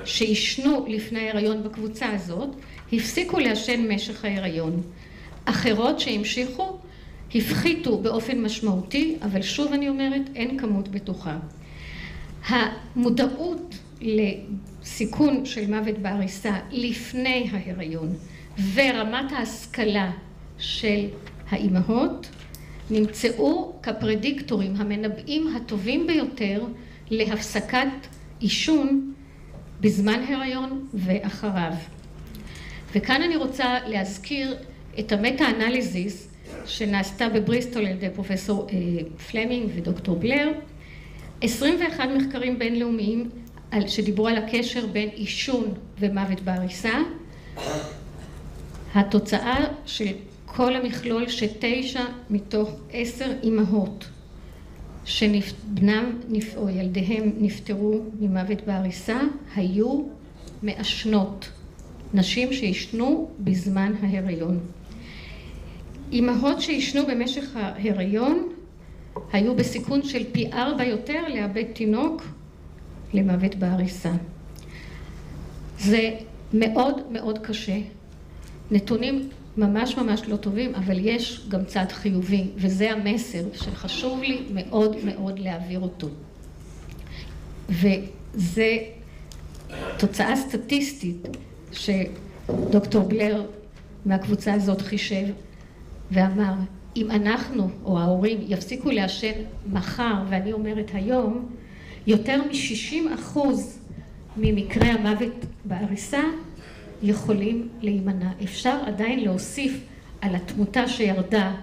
שישנו לפני ההיריון בקבוצה הזאת, הפסיקו לעשן משך ההיריון. אחרות שהמשיכו, הפחיתו באופן משמעותי, אבל שוב אני אומרת, אין כמות בטוחה. המודעות לסיכון של מוות בעריסה לפני ההיריון ורמת ההשכלה של האימהות נמצאו כפרדיקטורים המנבאים הטובים ביותר להפסקת עישון בזמן הריון ואחריו. וכאן אני רוצה להזכיר את המטה-אנליזיס שנעשתה בבריסטול על ידי פרופסור פלמינג ודוקטור בלר, 21 מחקרים בינלאומיים שדיברו על הקשר בין עישון ומוות בעריסה. התוצאה של כל המכלול ש9 מתוך 10 אימהות שבנם או ילדיהם נפטרו ממוות בעריסה היו מעשנות, נשים שישנו בזמן ההיריון. אימהות שישנו במשך ההיריון היו בסיכון של פי 4 יותר לאבד תינוק למוות בעריסה. זה מאוד מאוד קשה. נתונים ממש לא טובים, אבל יש גם צד חיובי, וזה המסר שחשוב לי מאוד מאוד להעביר אותו. וזה תוצאה סטטיסטית שדוקטור בלר מהקבוצה הזאת חישב ואמר, אם אנחנו או ההורים יפסיקו לעשן מחר, ואני אומרת היום, יותר מ60% ממקרי המוות בעריסה יכולים להימנע. אפשר עדיין להוסיף על התמותה שירדה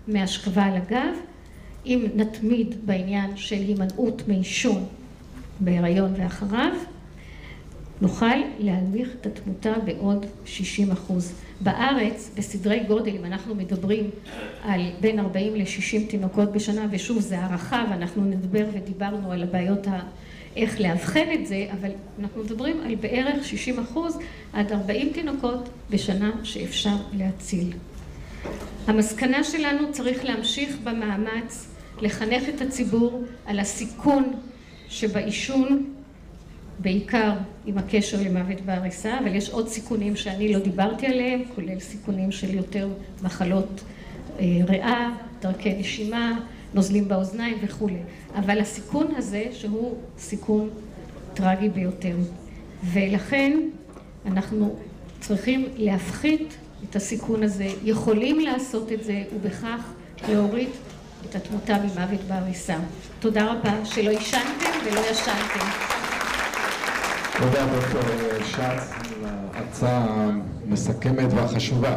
מהשכבה על הגב, אם נתמיד בעניין של הימנעות מעישון בהיריון ואחריו, נוכל להנמיך את התמותה בעוד 60%. בארץ, בסדרי גודל, אם אנחנו מדברים על בין 40 ל-60 תינוקות בשנה, ושוב זה הערכה, ואנחנו נדבר ודיברנו על הבעיות איך להבחן את זה, אבל אנחנו מדברים על בערך 60% עד 40 תינוקות בשנה שאפשר להציל. המסקנה שלנו צריך להמשיך במאמץ, לחנך את הציבור על הסיכון שבעישון, בעיקר עם הקשר למוות בעריסה, אבל יש עוד סיכונים שאני לא דיברתי עליהם, כולל סיכונים של יותר מחלות ריאה, דרכי נשימה, נוזלים באוזניים וכו'. אבל הסיכון הזה שהוא סיכון טרגי ביותר. ולכן אנחנו צריכים להפחית את הסיכון הזה, יכולים לעשות את זה ובכך להוריד את התמותה ממוות בעריסה. תודה רבה שלא ישנתם ולא ישנתם. תודה דוקטור שץ על ההרצאה המסכמת והחשובה.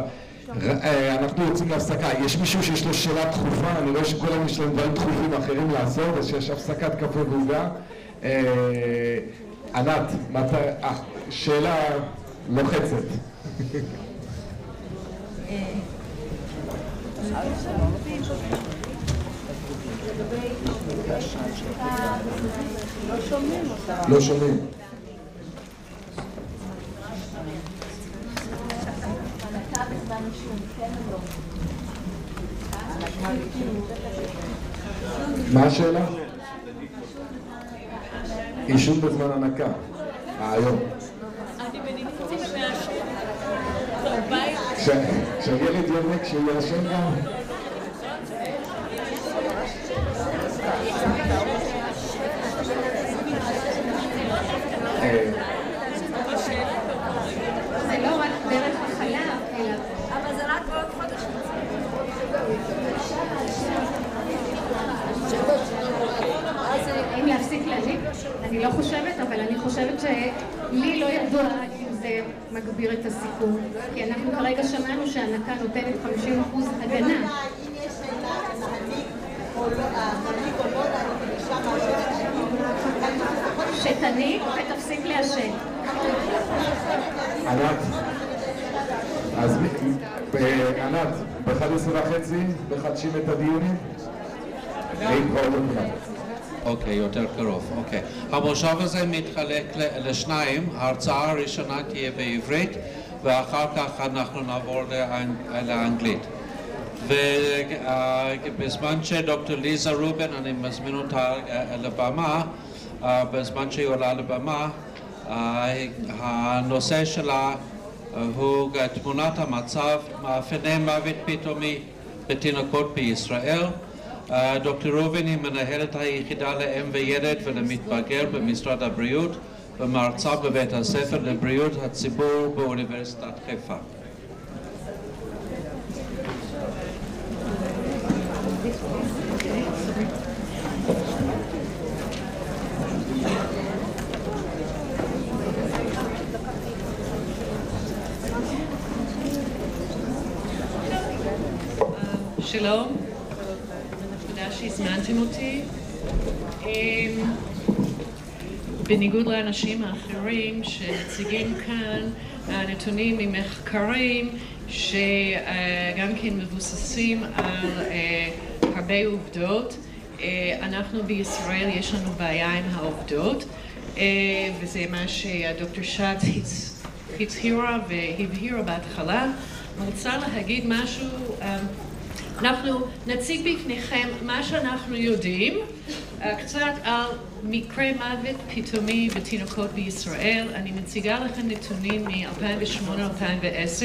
אנחנו יוצאים להפסקה. יש מישהו שיש לו שאלה דחופה? אני רואה שכולם יש להם דברים דחופים אחרים לעשות, אז שיש הפסקת קפה ועוגה. ענת, שאלה לוחצת. לא שומעים. מה השאלה? עישון בזמן הנקה. היום. כשהילד יונק שהוא ישן גם? זה לא רק דרך החלב, אלא... אבל זה רק בעוד חודש. אם להפסיק להדליק, אני לא חושבת, אבל אני חושבת שלי לא ידוע אם זה מגביר את הסיכון, כי אנחנו כרגע שמענו שהנקה נותנת 50% הגנה. אם יש שאלה להדליק או לא, להדליק או לא להדליק, שתניק ותפסיק לעשן. ענת, אז ענת, ב-11:30 מחדשים את הדיונים? אוקיי, יותר קרוב, אוקיי. המושב הזה מתחלק לשניים, ההרצאה הראשונה תהיה בעברית, ואחר כך אנחנו נעבור לאנגלית. ובזמן שדוקטור ליזה רובין, אני מזמין אותה לבמה, בזמן שהיא עולה לבמה, הנושא שלה הוא תמונת המצב, מאפייני מוות פתאומי בתינוקות בישראל. דוקטור רובין היא מנהלת היחידה לאם וילד ולמתבגר במשרד הבריאות ומרצה בבית הספר לבריאות הציבור באוניברסיטת חיפה. שלום, תודה שהזמנתם אותי. בניגוד לאנשים האחרים שמציגים כאן נתונים ממחקרים שגם כן מבוססים על הרבה עובדות, אנחנו בישראל יש לנו בעיה עם העובדות, וזה מה שהדוקטור שץ הצהירה והבהירה בהתחלה. אני רוצה להגיד משהו. אנחנו נציג בפניכם מה שאנחנו יודעים, קצת על מקרה מוות פתאומי בתינוקות בישראל. אני מציגה לכם נתונים מ-2008-2010.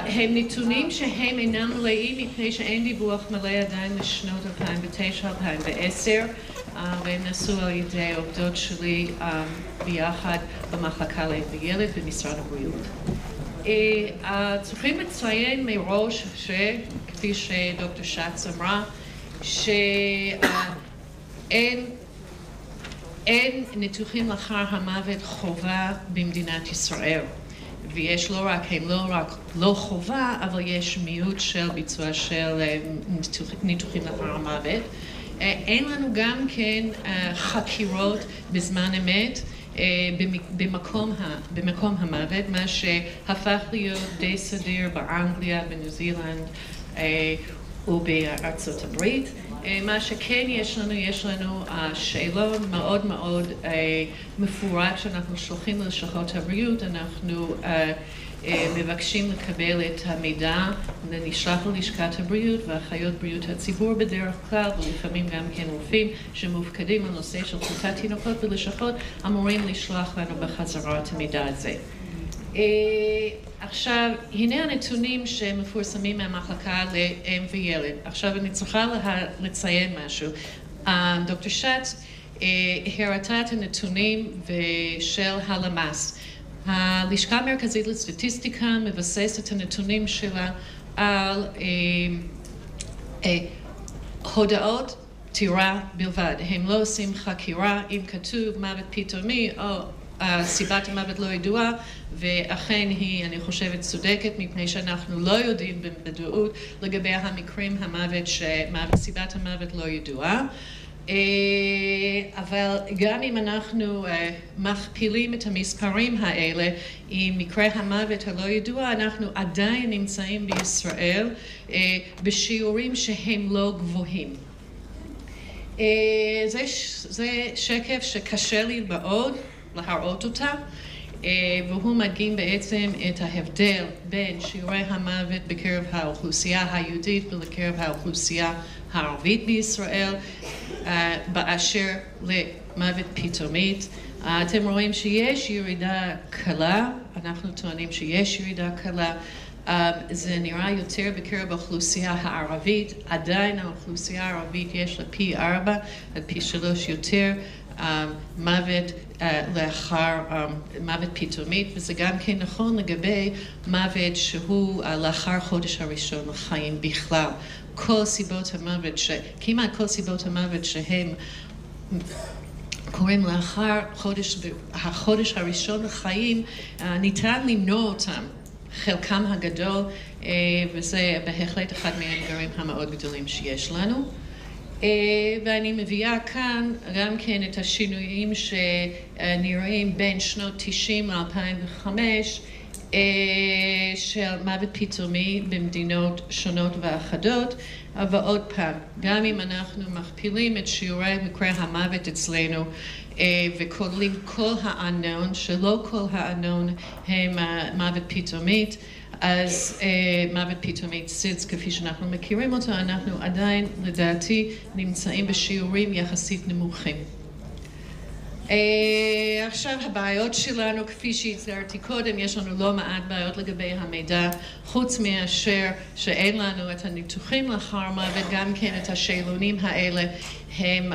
הם נתונים שהם אינם מלאים מפני שאין דיווח מלא עדיין לשנות 2009-2010, והם נעשו על ידי עובדות שלי ביחד במחלקה לאם וילד במשרד הבריאות. צריכים לציין מראש שכפי שדוקטור שץ אמרה, שאין ניתוחים לאחר המוות חובה במדינת ישראל, ויש הם לא רק לא חובה, אבל יש מיעוט של ביצוע של ניתוחים לאחר המוות. אין לנו גם כן חקירות בזמן אמת במקום המוות, מה שהפך להיות די סדיר באנגליה, בניו זילנד ובארצות הברית. מה שכן יש לנו שאלון מאוד מאוד מפורט שאנחנו שולחים ללשכות הבריאות. אנחנו מבקשים לקבל את המידע, נשלח ללשכת הבריאות ואחיות בריאות הציבור בדרך כלל, ולפעמים גם כן רופאים שמופקדים על נושא של תמותת תינוקות בלשכות אמורים לשלוח לנו בחזרה את המידע הזה. עכשיו, הנה הנתונים שמפורסמים מהמחלקה לאם וילד. עכשיו אני צריכה לציין משהו. דוקטור שץ הראתה את הנתונים של הלמ"ס. הלשכה המרכזית לסטטיסטיקה מבססת את הנתונים שלה על הודעות פטירה בלבד. הם לא עושים חקירה אם כתוב מוות פתאומי או סיבת המוות לא ידועה, ואכן היא, אני חושבת, צודקת, מפני שאנחנו לא יודעים בוודאות לגבי המקרים סיבת המוות לא ידועה. אבל גם אם אנחנו מכפילים את המספרים האלה עם מקרה המוות הלא ידוע, אנחנו עדיין נמצאים בישראל בשיעורים שהם לא גבוהים. זה שקף שקשה לי מאוד להראות אותה, והוא מדגים בעצם את ההבדל בין שיעורי המוות בקרב האוכלוסייה היהודית ובקרב האוכלוסייה הערבית בישראל באשר למוות פתאומית. אתם רואים שיש ירידה קלה, אנחנו טוענים שיש ירידה קלה. זה נראה יותר בקרב האוכלוסייה הערבית, עדיין האוכלוסייה הערבית יש לה פי 4 עד פי 3 יותר מוות לאחר מוות פתאומית, וזה גם כן נכון לגבי מוות שהוא לאחר חודש הראשון לחיים בכלל. כל סיבות המוות, כמעט כל סיבות המוות שהם קוראים לאחר החודש הראשון לחיים, ניתן למנוע אותם, חלקם הגדול, וזה בהחלט אחד מהאתגרים המאוד גדולים שיש לנו. ואני מביאה כאן גם כן את השינויים שנראים בין שנות 90 ל-2005 של מוות פתאומי במדינות שונות ואחדות. אבל עוד פעם, גם אם אנחנו מכפילים את שיעורי מקרי המוות אצלנו וכוללים כל הענון, שלא כל הענון הם מוות פתאומית, אז מוות פתאומית סידס כפי שאנחנו מכירים אותו, אנחנו עדיין לדעתי נמצאים בשיעורים יחסית נמוכים. עכשיו הבעיות שלנו, כפי שהצגרתי קודם, יש לנו לא מעט בעיות לגבי המידע, חוץ מאשר שאין לנו את הניתוחים לאחר מוות, גם כן את השאלונים האלה הם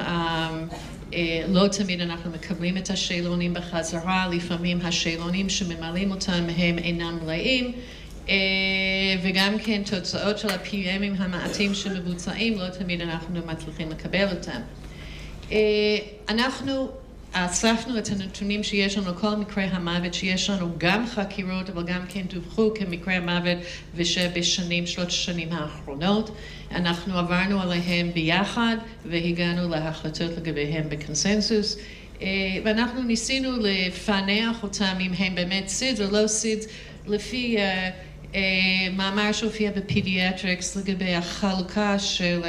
לא תמיד אנחנו מקבלים את השאלונים בחזרה, לפעמים השאלונים שממלאים אותם הם אינם מלאים, וגם כן תוצאות של ה-PMים המעטים שמבוצעים, לא תמיד אנחנו מצליחים לקבל אותם. אנחנו אספנו את הנתונים שיש לנו, כל מקרי המוות שיש לנו, גם חקירות, אבל גם כן דווחו כמקרי המוות ושבשנים, 3 השנים האחרונות. אנחנו עברנו עליהם ביחד והגענו להחלטות לגביהם בקונסנזוס. ואנחנו ניסינו לפענח אותם אם הם באמת סידס או לא סידס, לפי מאמר שהופיע בפדיאטריקס לגבי החלוקה של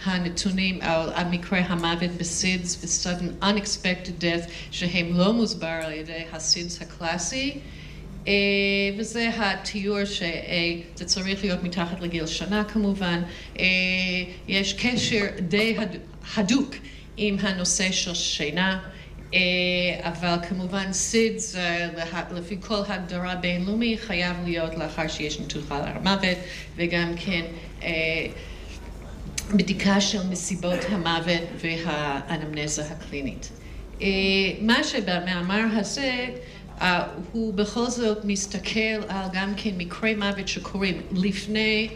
הנתונים על מקרי המוות בסידס ו-sudden unexpected death שהם לא מוסבר על ידי הסידס הקלאסי, וזה התיאור שזה צריך להיות מתחת לגיל שנה כמובן. יש קשר די הדוק עם הנושא של שינה, אבל כמובן סידס לפי כל הגדרה בינלאומי חייב להיות לאחר שיש ניתוח על המוות, וגם כן בדיקה של מסיבות המוות והאנמנזה הקלינית. מה שבמאמר הזה הוא בכל זאת מסתכל על גם כן מקרי מוות שקורים לפני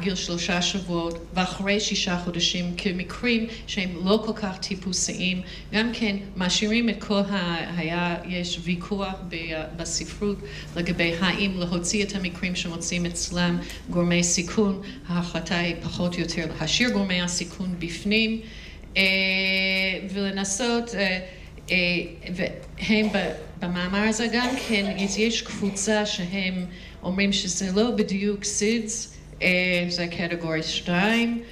גיל 3 שבועות ואחרי 6 חודשים כמקרים שהם לא כל כך טיפוסיים. גם כן משאירים את כל יש ויכוח בספרות לגבי האם להוציא את המקרים שמוצאים אצלם גורמי סיכון. ההחלטה היא פחות או יותר להשאיר גורמי הסיכון בפנים ולנסות, והם במאמר הזה גם כן יש קבוצה שהם אומרים שזה לא בדיוק סידס, זה קטגוריה 2,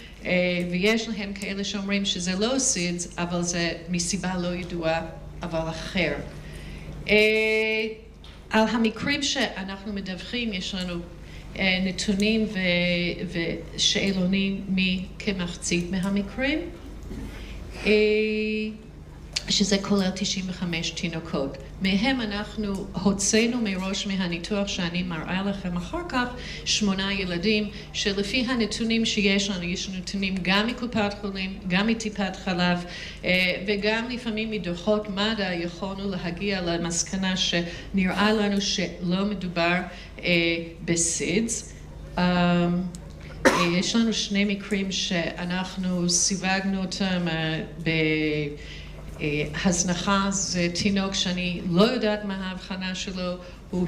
ויש להם כאלה שאומרים שזה לא סידס, אבל זה מסיבה לא ידועה, אבל אחר. על המקרים שאנחנו מדווחים, יש לנו נתונים ושאלונים מכמחצית מהמקרים, שזה כולל 95 תינוקות. מהם אנחנו הוצאנו מראש מהניתוח שאני מראה לכם אחר כך 8 ילדים, שלפי הנתונים שיש לנו, יש נתונים גם מקופת חולים, גם מטיפת חלב, וגם לפעמים מדוחות מד"א יכולנו להגיע למסקנה שנראה לנו שלא מדובר בסידס. יש לנו 2 מקרים שאנחנו סיווגנו אותם הזנחה. זה תינוק שאני לא יודעת מה ההבחנה שלו, הוא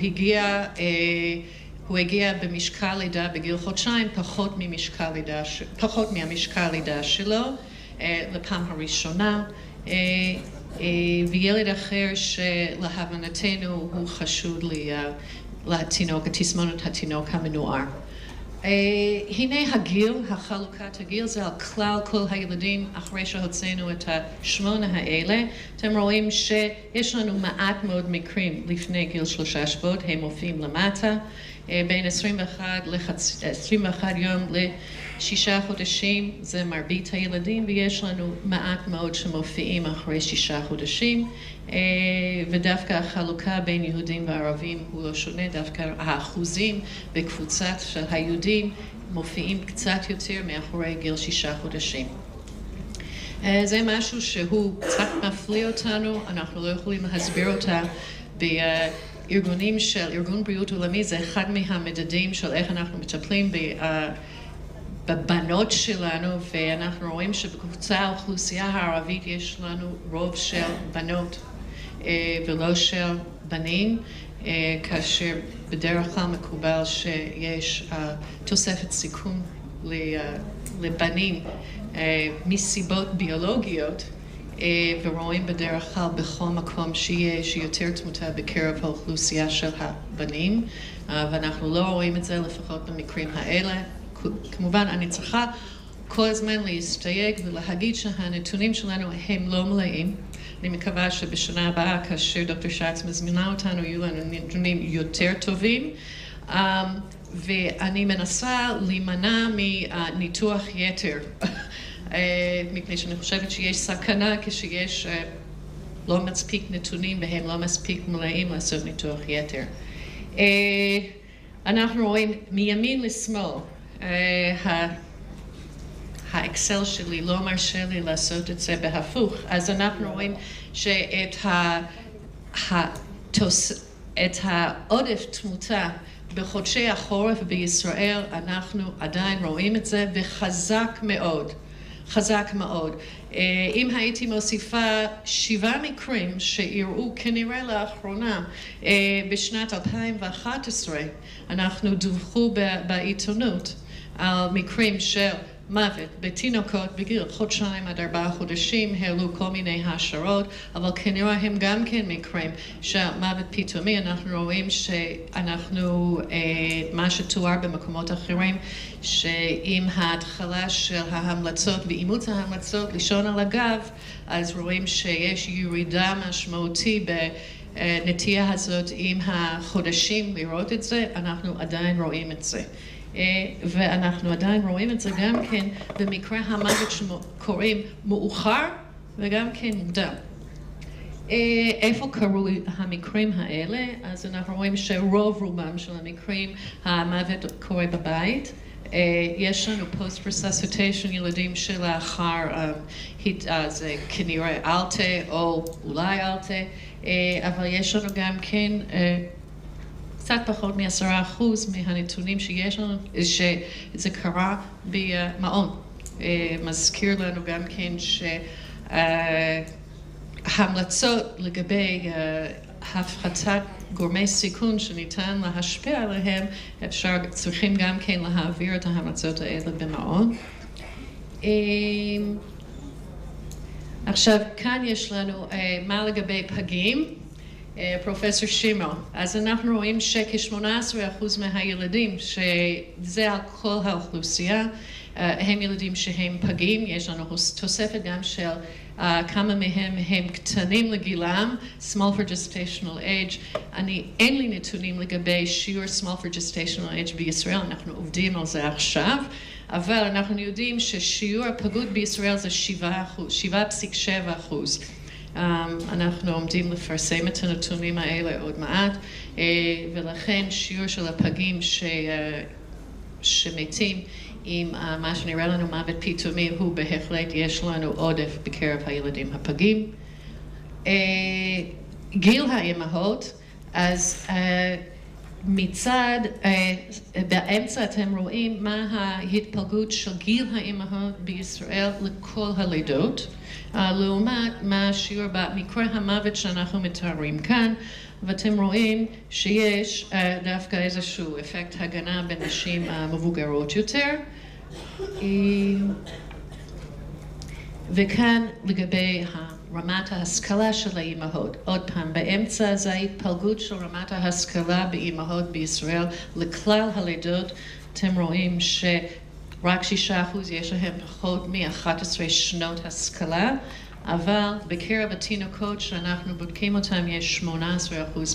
הגיע במשקל לידה בגיל חודשיים, פחות מהמשקל לידה שלו, לפעם הראשונה, וילד אחר שלהבנתנו הוא חשוד לתינוק, התסמונת התינוק המנוער. הנה הגיל, החלוקת הגיל, זה על כלל כל הילדים אחרי שהוצאנו את 8 האלה. אתם רואים שיש לנו מעט מאוד מקרים לפני גיל 3 שבועות, הם מופיעים למטה, בין 21 יום ל6 חודשים, זה מרבית הילדים, ויש לנו מעט מאוד שמופיעים אחרי 6 חודשים, ודווקא החלוקה בין יהודים וערבים הוא לא שונה, דווקא האחוזים בקבוצת של היהודים מופיעים קצת יותר מאחורי גיל 6 חודשים. זה משהו שהוא קצת מפליא אותנו, אנחנו לא יכולים להסביר אותה בארגונים של ארגון בריאות עולמי, זה אחד מהמדדים של איך אנחנו מטפלים בבנות שלנו, ואנחנו רואים שבקבוצה האוכלוסייה הערבית יש לנו רוב של בנות ולא של בנים, כאשר בדרך כלל מקובל שיש תוספת סיכון לבנים מסיבות ביולוגיות, ורואים בדרך כלל בכל מקום שיש יותר תמותה בקרב האוכלוסייה של הבנים, ואנחנו לא רואים את זה לפחות במקרים האלה. כמובן אני צריכה כל הזמן להסתייג ולהגיד שהנתונים שלנו הם לא מלאים. אני מקווה שבשנה הבאה, כאשר דוקטור שץ מזמינה אותנו, יהיו לנו נתונים יותר טובים. ואני מנסה להימנע מניתוח יתר, מפני שאני חושבת שיש סכנה כשיש לא מספיק נתונים והם לא מספיק מלאים לעשות ניתוח יתר. אנחנו רואים מימין לשמאל, האקסל שלי לא מרשה לי לעשות את זה בהפוך, אז אנחנו רואים שאת העודף תמותה בחודשי החורף בישראל אנחנו עדיין רואים את זה וחזק מאוד, חזק מאוד. אם הייתי מוסיפה 7 מקרים שאירעו כנראה לאחרונה בשנת 2011, אנחנו דווחו בעיתונות על מקרים של מוות בתינוקות בגיל 2 עד 4 חודשים, העלו כל מיני השערות, אבל כנראה הם גם כן מקרים של מוות פתאומי. אנחנו רואים שאנחנו, מה שתואר במקומות אחרים, שעם ההתחלה של ההמלצות, באימוץ ההמלצות לישון על הגב, אז רואים שיש ירידה משמעותי בנטייה הזאת עם החודשים לראות את זה, אנחנו עדיין רואים את זה. ואנחנו עדיין רואים את זה גם כן במקרה המוות שקוראים מאוחר וגם כן מוקדם. איפה קרו המקרים האלה? אז אנחנו רואים שרוב רובם של המקרים המוות קורה בבית. יש לנו post-resuscitation ילדים שלאחר זה כנראה אלטה או אולי אלטה, אבל יש לנו גם כן קצת פחות מ10% מהנתונים שיש לנו, שזה קרה במעון. מזכיר לנו גם כן שההמלצות לגבי הפחתת גורמי סיכון שניתן להשפיע עליהם, צריכים גם כן להעביר את ההמלצות האלה במעון. עכשיו, כאן יש לנו מה לגבי פגים. פרופסור שימו, אז אנחנו רואים שכ-18% מהילדים, שזה על כל האוכלוסייה, הם ילדים שהם פגים. יש לנו תוספת גם של כמה מהם הם קטנים לגילם, small for gestational age. אין לי נתונים לגבי שיעור small for gestational age בישראל, אנחנו עובדים על זה עכשיו, אבל אנחנו יודעים ששיעור הפגות בישראל זה 7.7%. אנחנו עומדים לפרסם את הנתונים האלה עוד מעט, ולכן שיעור של הפגים שמתים עם מה שנראה לנו מוות פתאומי הוא בהחלט, יש לנו עודף בקרב הילדים הפגים. גיל האימהות, אז מצד, באמצע אתם רואים מה ההתפלגות של גיל האימהות בישראל לכל הלידות, לעומת מה שיעור במקרה המוות שאנחנו מתארים כאן, ואתם רואים שיש דווקא איזשהו אפקט הגנה בנשים מבוגרות יותר. וכאן לגבי רמת ההשכלה של האימהות. עוד פעם, באמצע זה ההתפלגות של רמת ההשכלה באימהות בישראל לכלל הלידות. אתם רואים שרק 6% יש להם פחות מ-11 שנות השכלה, אבל בקרב התינוקות שאנחנו בודקים אותם יש 18%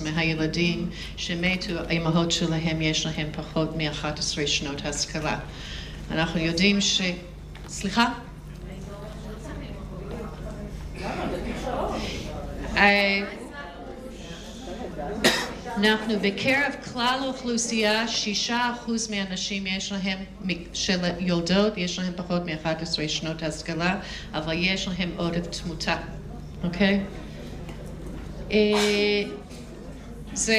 מהילדים שמתו, האימהות שלהם יש להם פחות מ-11 שנות השכלה. אנחנו יודעים סליחה? אנחנו בקרב כלל האוכלוסייה 6% מהנשים יש להם, של יולדות, יש להם פחות מ-11 שנות השכלה, אבל יש להם עודף תמותה, אוקיי? זה,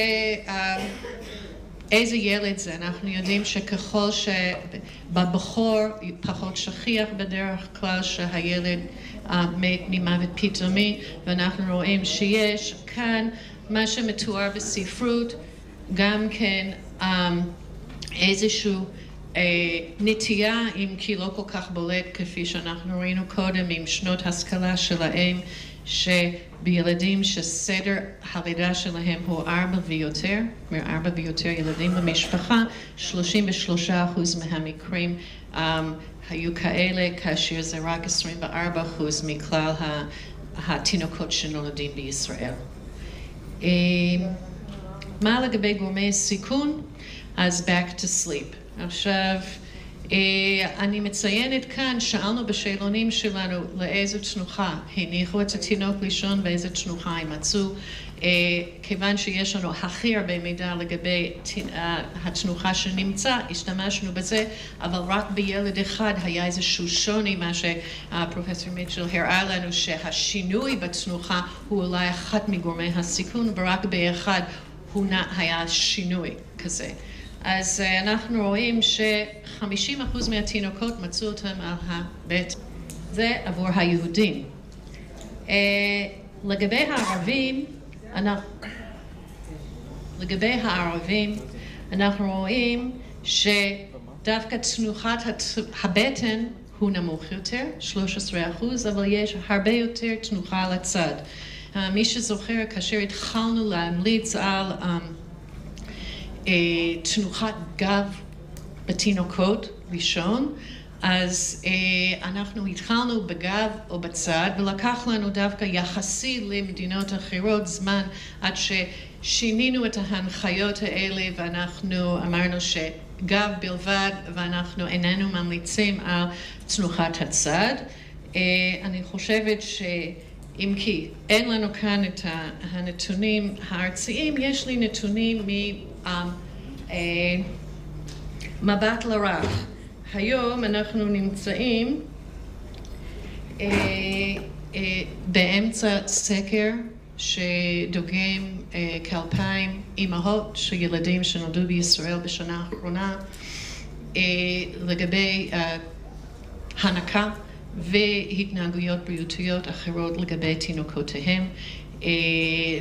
איזה ילד זה? אנחנו יודעים שככל שבבחור פחות שכיח בדרך כלל שהילד מת ממוות פתאומי, ואנחנו רואים שיש כאן מה שמתואר בספרות, גם כן איזשהו נטייה, אם כי לא כל כך בולט כפי שאנחנו ראינו קודם עם שנות השכלה שלהם, שבילדים שסדר הלידה שלהם הוא 4 ויותר, 4 ויותר ילדים במשפחה, 33% מהמקרים היו כאלה, כאשר זה רק 24% מכלל התינוקות שנולדים בישראל. מה לגבי גורמי סיכון? אז back to sleep. עכשיו, אני מציינת כאן, שאלנו בשאלונים שלנו לאיזו תנוחה הניחו את התינוק לישון ואיזו תנוחה הם מצאו. כיוון שיש לנו הכי הרבה מידע לגבי התנוחה שנמצא, השתמשנו בזה, אבל רק בילד אחד היה איזשהו שוני, מה שפרופסור מיטשל הראה לנו, שהשינוי בתנוחה הוא אולי אחת מגורמי הסיכון, ורק באחד היה שינוי כזה. אז אנחנו רואים ש50% מהתינוקות מצאו אותם על הבטן. זה עבור היהודים. לגבי הערבים, אנחנו רואים שדווקא תנוחת הבטן הוא נמוך יותר, 13%, אבל יש הרבה יותר תנוחה על הצד. מי שזוכר, כאשר התחלנו להמליץ על תנוחת גב בתינוקות ראשון, אז אנחנו התחלנו בגב או בצד, ולקח לנו דווקא יחסי למדינות אחרות זמן עד ששינינו את ההנחיות האלה, ואנחנו אמרנו שגב בלבד, ואנחנו איננו ממליצים על תנוחת הצד. אני חושבת שאם כי אין לנו כאן את הנתונים הארציים, יש לי נתונים ממבט לרך. היום אנחנו נמצאים באמצע סקר שדוגם כ2,000 אימהות של ילדים שנולדו בישראל בשנה האחרונה לגבי הנקה והתנהגויות בריאותיות אחרות לגבי תינוקותיהם.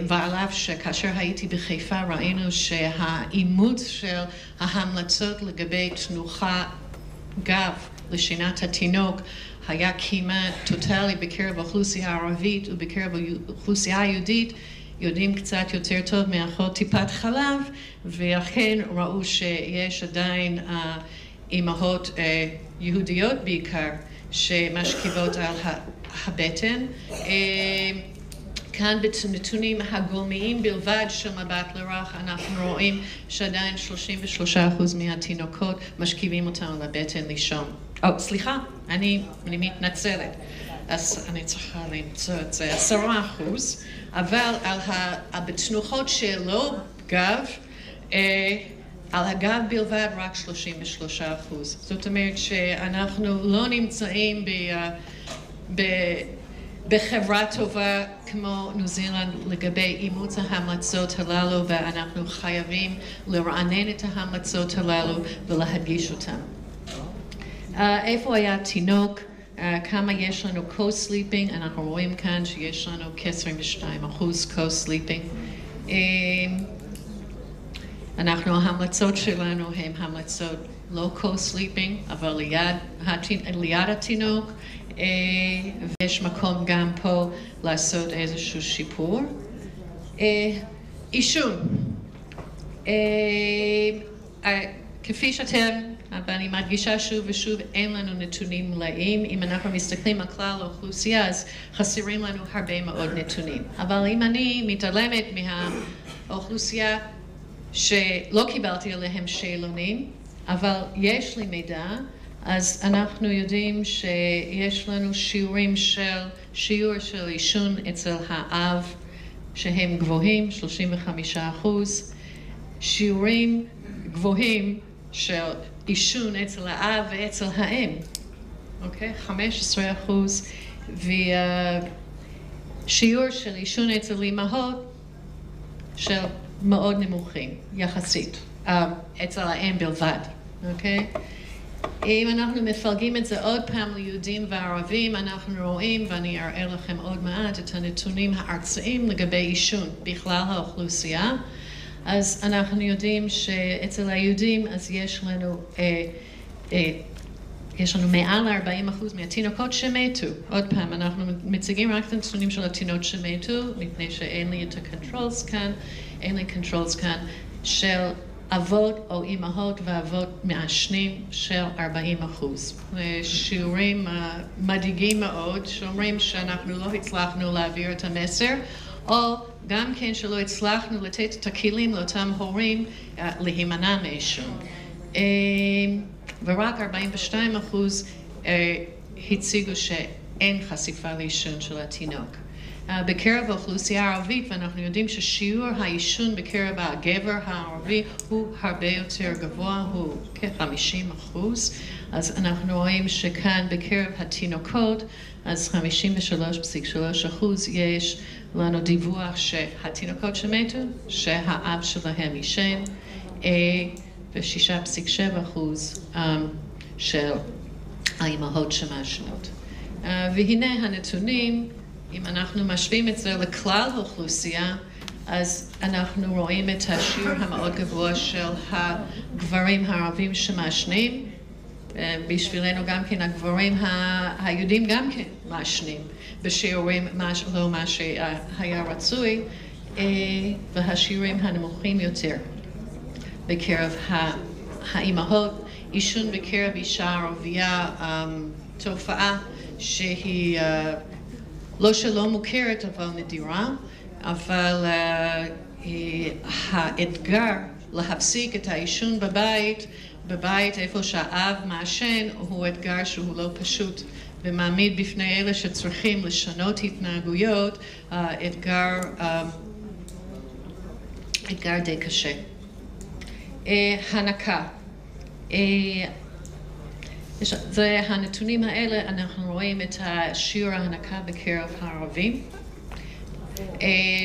ועל אף שכאשר הייתי בחיפה ראינו שהאימוץ של ההמלצות לגבי תנוחה גב לשינת התינוק היה כמעט טוטלי בקרב האוכלוסייה הערבית ובקרב האוכלוסייה היהודית, יודעים קצת יותר טוב מאחות טיפת חלב, ואכן ראו שיש עדיין אימהות יהודיות בעיקר שמשכיבות על הבטן. כאן בנתונים הגולמיים בלבד של מבט לרך אנחנו רואים שעדיין 33% מהתינוקות משכיבים אותם על הבטן לישון. סליחה, אני מתנצלת. אז אני צריכה למצוא את זה 10%, אבל בתנוחות שלא גב, על הגב בלבד רק 33%. זאת אומרת שאנחנו לא נמצאים בחברה טובה כמו ניו זילנד לגבי אימוץ ההמלצות הללו, ואנחנו חייבים לרענן את ההמלצות הללו ולהדגיש אותן. איפה היה תינוק? כמה יש לנו co-sleeping? אנחנו רואים כאן שיש לנו כ-22% co-sleeping. ההמלצות שלנו הן המלצות לא co-sleeping, אבל ליד התינוק, ויש מקום גם פה לעשות איזשהו שיפור. עישון. כפי שאתם, ואני מדגישה שוב ושוב, אין לנו נתונים מלאים. אם אנחנו מסתכלים על כלל האוכלוסייה, אז חסרים לנו הרבה מאוד נתונים. אבל אם אני מתעלמת מהאוכלוסייה שלא קיבלתי עליהם שאלונים, אבל יש לי מידע, אז אנחנו יודעים שיש לנו שיעור של עישון אצל האב שהם גבוהים, 35%, שיעורים גבוהים של עישון אצל האב ואצל האם, אוקיי? 15%, ושיעור של עישון אצל אימהות של מאוד נמוכים, יחסית, אצל האם בלבד, אוקיי? אם אנחנו מפלגים את זה עוד פעם ליהודים וערבים, אנחנו רואים, ואני אראה לכם עוד מעט, את הנתונים הארציים לגבי עישון בכלל האוכלוסייה. אז אנחנו יודעים שאצל היהודים אז יש לנו מעל 40% מהתינוקות שמתו. עוד פעם, אנחנו מציגים רק את הנתונים של התינוקות שמתו, מפני שאין לי את הקונטרולס כאן, של אבות או אימהות ואבות מעשנים של 40%. שיעורים מדאיגים מאוד, שאומרים שאנחנו לא הצלחנו להעביר את המסר, או גם כן שלא הצלחנו לתת את הכלים לאותם הורים להימנע מעישון. ורק 42% הציגו שאין חשיפה לעישון של התינוק. בקרב האוכלוסייה הערבית, ואנחנו יודעים ששיעור העישון בקרב הגבר הערבי הוא הרבה יותר גבוה, הוא כ-50%, אז אנחנו רואים שכאן בקרב התינוקות, אז 53.3% יש לנו דיווח שהתינוקות שמתו, שהאב שלהם עישן, ו6.7% של האימהות שמעשנות. והנה הנתונים, אם אנחנו משווים את זה לכלל האוכלוסייה, אז אנחנו רואים את השיעור המאוד גבוה של הגברים הערבים שמעשנים. בשבילנו גם כן הגברים היהודים גם כן מעשנים בשיעורים לא מה שהיה רצוי, והשיעורים הנמוכים יותר בקרב האימהות. עישון בקרב אישה ערבייה תופעה שהיא לא שלא מוכרת אבל נדירה, אבל האתגר להפסיק את העישון בבית איפה שהאב מעשן הוא אתגר שהוא לא פשוט ומעמיד בפני אלה שצריכים לשנות התנהגויות אתגר די קשה. הנקה. זה הנתונים האלה, אנחנו רואים את שיעור ההנקה בקרב הערבים,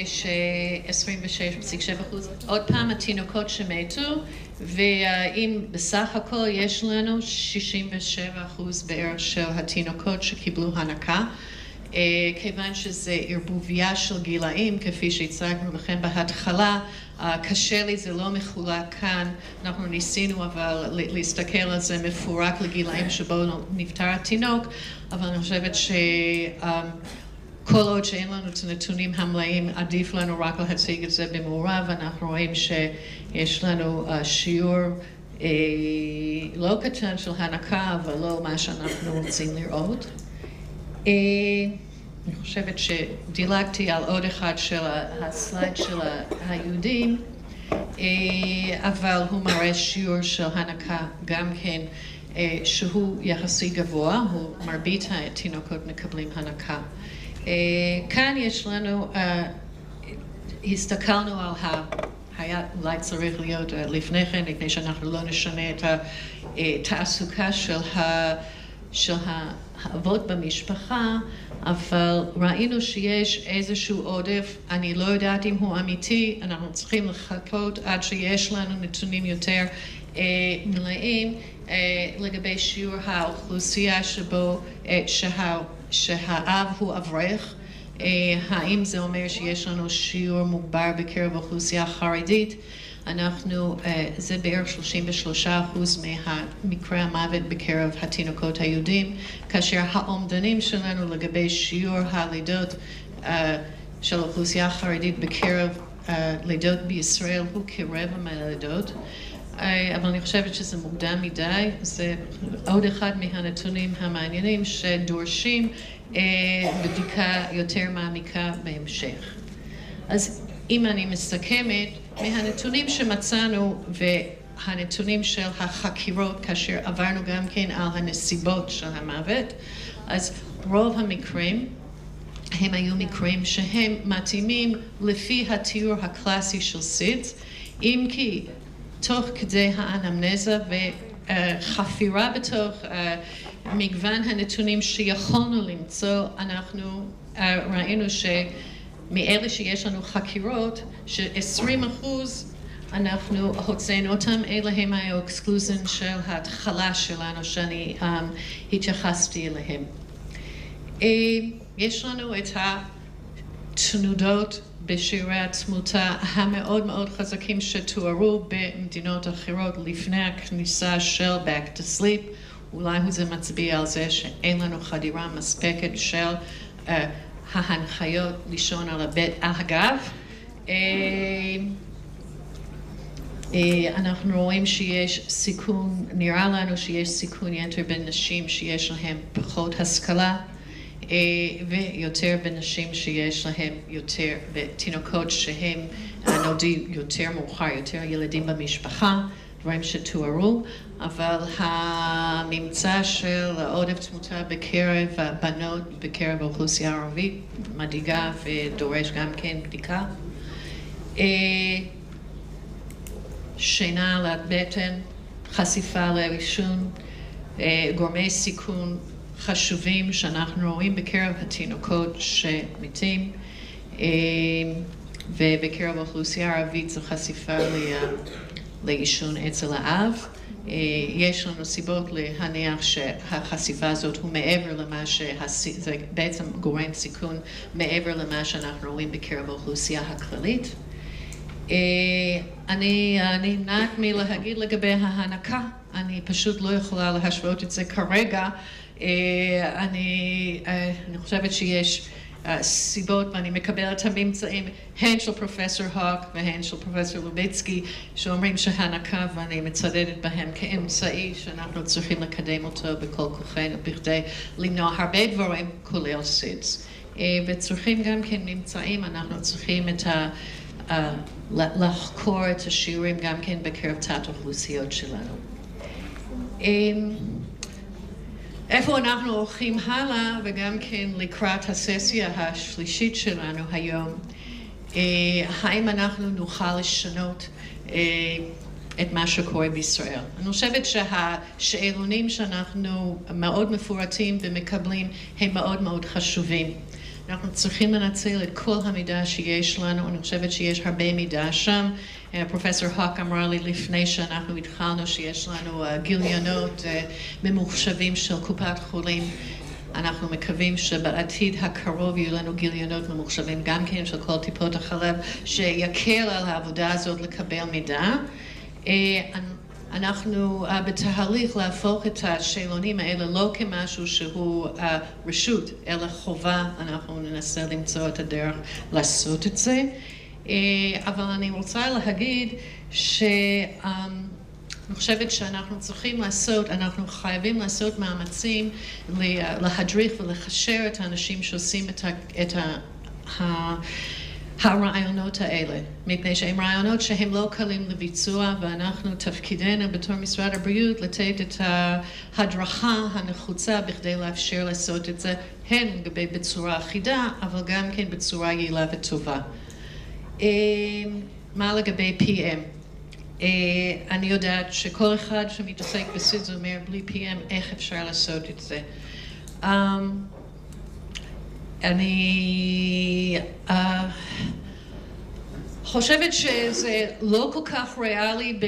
ש-26.7%. עוד פעם התינוקות שמתו, ואם בסך הכל יש לנו 67% בערך של התינוקות שקיבלו הנקה, כיוון שזה ערבוביה של גילאים, כפי שהצגנו לכם בהתחלה, קשה לי, זה לא מחולק כאן, אנחנו ניסינו אבל להסתכל על זה מפורק לגילאים שבו נפטר התינוק, אבל אני חושבת כל עוד שאין לנו את הנתונים המלאים, עדיף לנו רק להציג את זה במעורב, ואנחנו רואים שיש לנו שיעור לא קטן של הנקה, אבל לא מה שאנחנו רוצים לראות. אני חושבת שדילגתי על עוד אחד של הסלייד של היהודים, אבל הוא מראה שיעור של הנקה גם כן שהוא יחסי גבוה, מרבית התינוקות מקבלים הנקה. כאן יש לנו, הסתכלנו על היה אולי צריך להיות לפני כן, לפני שאנחנו לא נשנה את התעסוקה של האבות במשפחה, אבל ראינו שיש איזשהו עודף, אני לא יודעת אם הוא אמיתי, אנחנו צריכים לחכות עד שיש לנו נתונים יותר מלאים לגבי שיעור האוכלוסייה שבו שהאב הוא אברך, האם זה אומר שיש לנו שיעור מוגבר בקרב האוכלוסייה החרדית. אנחנו, זה בערך 33% מהמקרי המוות בקרב התינוקות היהודים, כאשר האומדנים שלנו לגבי שיעור הלידות של האוכלוסייה החרדית בקרב לידות בישראל הוא כרבע מהלידות, אבל אני חושבת שזה מוקדם מדי, זה עוד אחד מהנתונים המעניינים שדורשים בדיקה יותר מעמיקה בהמשך. אז אם אני מסכמת, מהנתונים שמצאנו והנתונים של החקירות, כאשר עברנו גם כן על הנסיבות של המוות, אז רוב המקרים הם היו מקרים שהם מתאימים לפי התיאור הקלאסי של סידס, אם כי תוך כדי האנמנזה וחפירה בתוך מגוון הנתונים שיכולנו למצוא, אנחנו ראינו מאלה שיש לנו חקירות, ש20% אנחנו הוצאנו אותם, אלה הם האקסקלוזן של ההתחלה שלנו שאני התייחסתי אליהם. יש לנו את התנודות בשיעורי התמותה המאוד מאוד חזקים שתוארו במדינות אחרות לפני הכניסה של Back to Sleep. אולי זה מצביע על זה שאין לנו חדירה מספקת של ההנחיות לישון על הגב. אנחנו רואים שיש סיכון, נראה לנו שיש סיכון יתר בין נשים שיש להם פחות השכלה, ויותר בנשים שיש להם יותר, ותינוקות שהם נולדים יותר מאוחר, יותר ילדים במשפחה, דברים שתוארו, אבל הממצא של עודף תמותה בקרב הבנות, בקרב האוכלוסייה הערבית, מדאיגה ודורש גם כן בדיקה. שינה על הבטן, חשיפה לעישון, גורמי סיכון חשובים שאנחנו רואים בקרב התינוקות שמתים, ובקרב האוכלוסייה הערבית זו חשיפה לעישון אצל האב. יש לנו סיבות להניח שהחשיפה הזאת הוא מעבר למה זה בעצם גורם סיכון מעבר למה שאנחנו רואים בקרב האוכלוסייה הכללית. אני נמנעת מלהגיד לגבי ההנקה, אני פשוט לא יכולה להשוות את זה כרגע. אני חושבת שיש סיבות, ואני מקבלת את הממצאים הן של פרופסור הוק והן של פרופסור לוביצקי, שאומרים שהנקה, ואני מצדדת בהם כאמצעי שאנחנו צריכים לקדם אותו בכל כוחנו בכדי למנוע הרבה דברים, כולל סידס. וצריכים גם כן ממצאים, אנחנו צריכים לחקור את השיעורים גם כן בקרב תת אוכלוסיות שלנו. איפה אנחנו הולכים הלאה, וגם כן לקראת הססיה השלישית שלנו היום, האם אנחנו נוכל לשנות את מה שקורה בישראל. אני חושבת שהשאלונים שאנחנו מאוד מפורטים ומקבלים הם מאוד מאוד חשובים. אנחנו צריכים לנצל את כל המידע שיש לנו, אני חושבת שיש הרבה מידע שם. פרופסור הוק אמרה לי לפני שאנחנו התחלנו שיש לנו גיליונות ממוחשבים של קופת חולים. אנחנו מקווים שבעתיד הקרוב יהיו לנו גיליונות ממוחשבים גם כן של כל טיפות החלב, שיקל על העבודה הזאת לקבל מידע. אנחנו בתהליך להפוך את השאלונים האלה לא כמשהו שהוא רשות, אלא חובה. אנחנו ננסה למצוא את הדרך לעשות את זה. אבל אני רוצה להגיד שאני חושבת שאנחנו צריכים לעשות, אנחנו חייבים לעשות מאמצים להדריך ולחשר את האנשים שעושים את הרעיונות האלה, מפני שהם רעיונות שהם לא קלים לביצוע, ואנחנו תפקידנו בתור משרד הבריאות לתת את ההדרכה הנחוצה בכדי לאפשר לעשות את זה, הן לגבי בצורה אחידה, אבל גם כן בצורה יעילה וטובה. מה לגבי PM? אני יודעת שכל אחד שמתעסק בסיד אומר בלי PM איך אפשר לעשות את זה. אני חושבת שזה לא כל כך ריאלי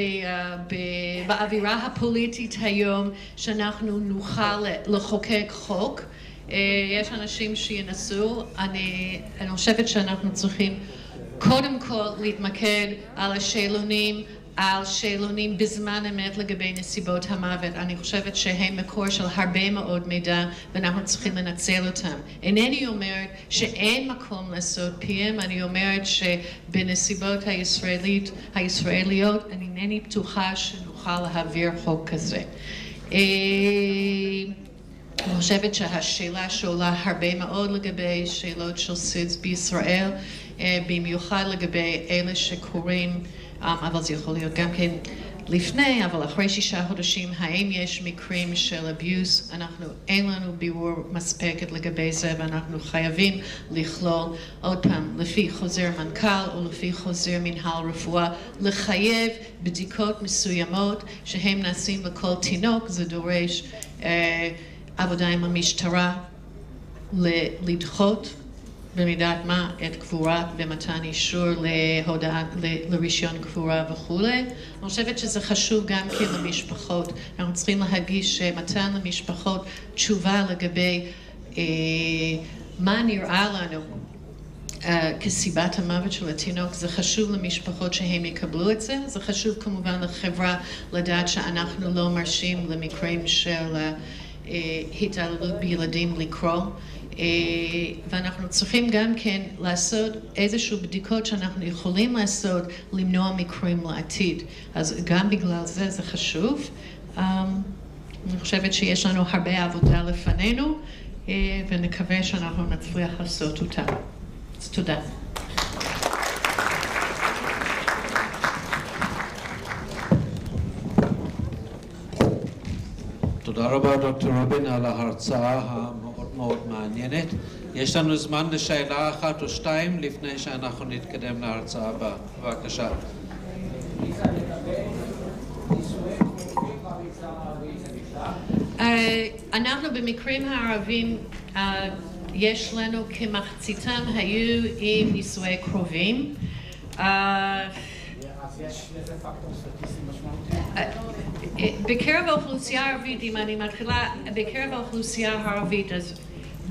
באווירה הפוליטית היום שאנחנו נוכל לחוקק חוק. יש אנשים שינסו, אני חושבת שאנחנו צריכים קודם כל להתמקד על השאלונים, על שאלונים בזמן אמת לגבי נסיבות המוות. אני חושבת שהם מקור של הרבה מאוד מידע ואנחנו צריכים לנצל אותם. אינני אומרת שאין מקום לעשות PM, אני אומרת שבנסיבות הישראליות אני אינני בטוחה שנוכל להעביר חוק כזה. אני חושבת שהשאלה שעולה הרבה מאוד לגבי שאלות של סידס בישראל, במיוחד לגבי אלה שקוראים, אבל זה יכול להיות גם כן לפני, אבל אחרי 6 חודשים, האם יש מקרים של אביוס? אין לנו בירור מספקת לגבי זה, ואנחנו חייבים לכלול, עוד פעם, לפי חוזר מנכ"ל או לפי חוזר מנהל רפואה, לחייב בדיקות מסוימות שהם נעשים לכל תינוק. זה דורש עבודה עם המשטרה לדחות במידת מה את קבורה במתן אישור לרישיון קבורה וכו'. אני חושבת שזה חשוב גם כן למשפחות. אנחנו צריכים להגיש מתן למשפחות תשובה לגבי מה נראה לנו כסיבת המוות של התינוק. זה חשוב למשפחות שהם יקבלו את זה. זה חשוב כמובן לחברה לדעת שאנחנו לא מרשים למקרים של התעללות בילדים לקרוא. ואנחנו צריכים גם כן לעשות איזשהו בדיקות שאנחנו יכולים לעשות למנוע מקרים לעתיד. אז גם בגלל זה זה חשוב. אני חושבת שיש לנו הרבה עבודה לפנינו, ונקווה שאנחנו נצליח לעשות אותה. אז תודה. תודה רבה דוקטור רובין על ההרצאה המאוד מאוד מעניינת. יש לנו זמן לשאלה אחת או שתיים לפני שאנחנו נתקדם להרצאה הבאה. בבקשה. אנחנו במקרים הערבים, יש לנו כמחציתם היו עם נישואי קרובים. בקרב האוכלוסייה הערבית, אם אני מתחילה, בקרב האוכלוסייה הערבית, אז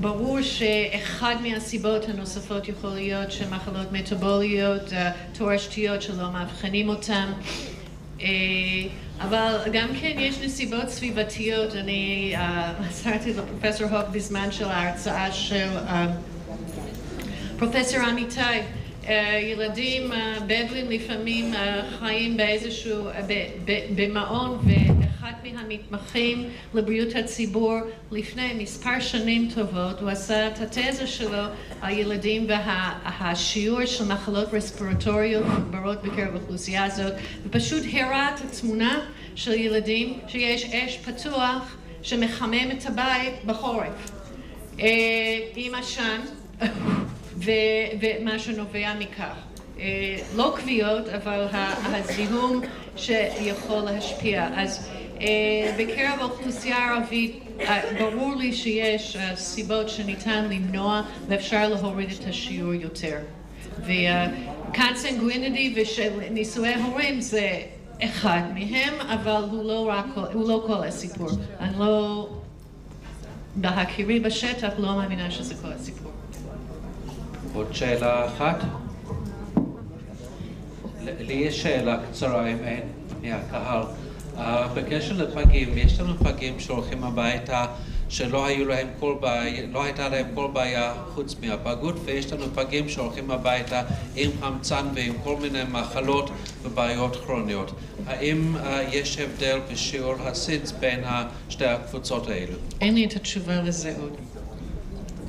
ברור שאחד מהסיבות הנוספות יכול להיות שמחלות מטאבוליות, תורשתיות שלא מאבחנים אותן. אבל גם כן יש נסיבות סביבתיות. אני מסרתי לפרופסור הוק בזמן של ההרצאה של פרופסור אמיתי. ילדים בדואים לפעמים חיים באיזשהו, במעון, ואחד מהמתמחים לבריאות הציבור לפני מספר שנים טובות, הוא עשה את התזה שלו על ילדים והשיעור של מחלות רספירטוריות מוגברות בקרב האוכלוסייה הזאת, ופשוט הראה את התמונה של ילדים שיש אש פתוח שמחמם את הבית בחורף עם עשן ומה שנובע מכך. לא כוויות, אבל הזיהום שיכול להשפיע. אז בקרב האוכלוסייה הערבית ברור לי שיש סיבות שניתן למנוע ואפשר להוריד את השיעור יותר. וקונסנגויניטי ונישואי הורים זה אחד מהם, אבל הוא לא כל הסיפור. אני לא, בהכירי בשטח, לא מאמינה שזה כל הסיפור. עוד שאלה אחת? לי יש שאלה קצרה אם אין מהקהל. בקשר לפגים, יש לנו פגים שהולכים הביתה שלא הייתה להם כל בעיה חוץ מהפגות, ויש לנו פגים שהולכים הביתה עם חמצן ועם כל מיני מחלות ובעיות כרוניות. האם יש הבדל בשיעור הסידס בין שתי הקבוצות האלו? אין לי את התשובה לזה עוד.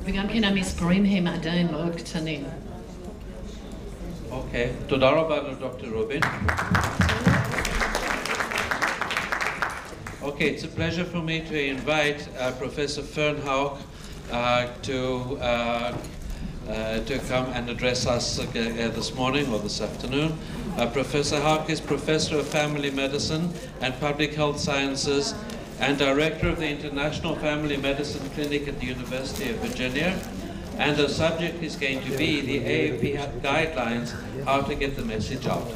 וגם כן המספרים הם עדיין מאוד קטנים. אוקיי, תודה רבה לדוקטור רובין. Okay, it's a pleasure for me to invite Professor Fernhaug to come and address us this morning or this afternoon. Professor Haug is Professor of Family Medicine and Public Health Sciences and Director of the International Family Medicine Clinic at the University of Virginia. And the subject is going to be the AAP guidelines, how to get the message out.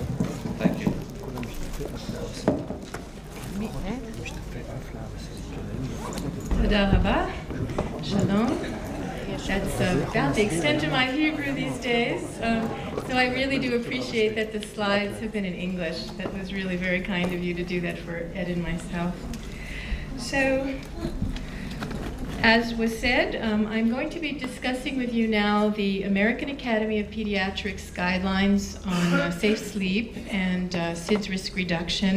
Thank you. תודה רבה. Shalom. That's about the extent of my Hebrew these days. So I really do appreciate that the slides have been in English. That was really very kind of you to do that for Ed and myself. So, as was said, I'm going to be discussing with you now the American Academy of Pediatrics guidelines on safe sleep and SIDS risk reduction.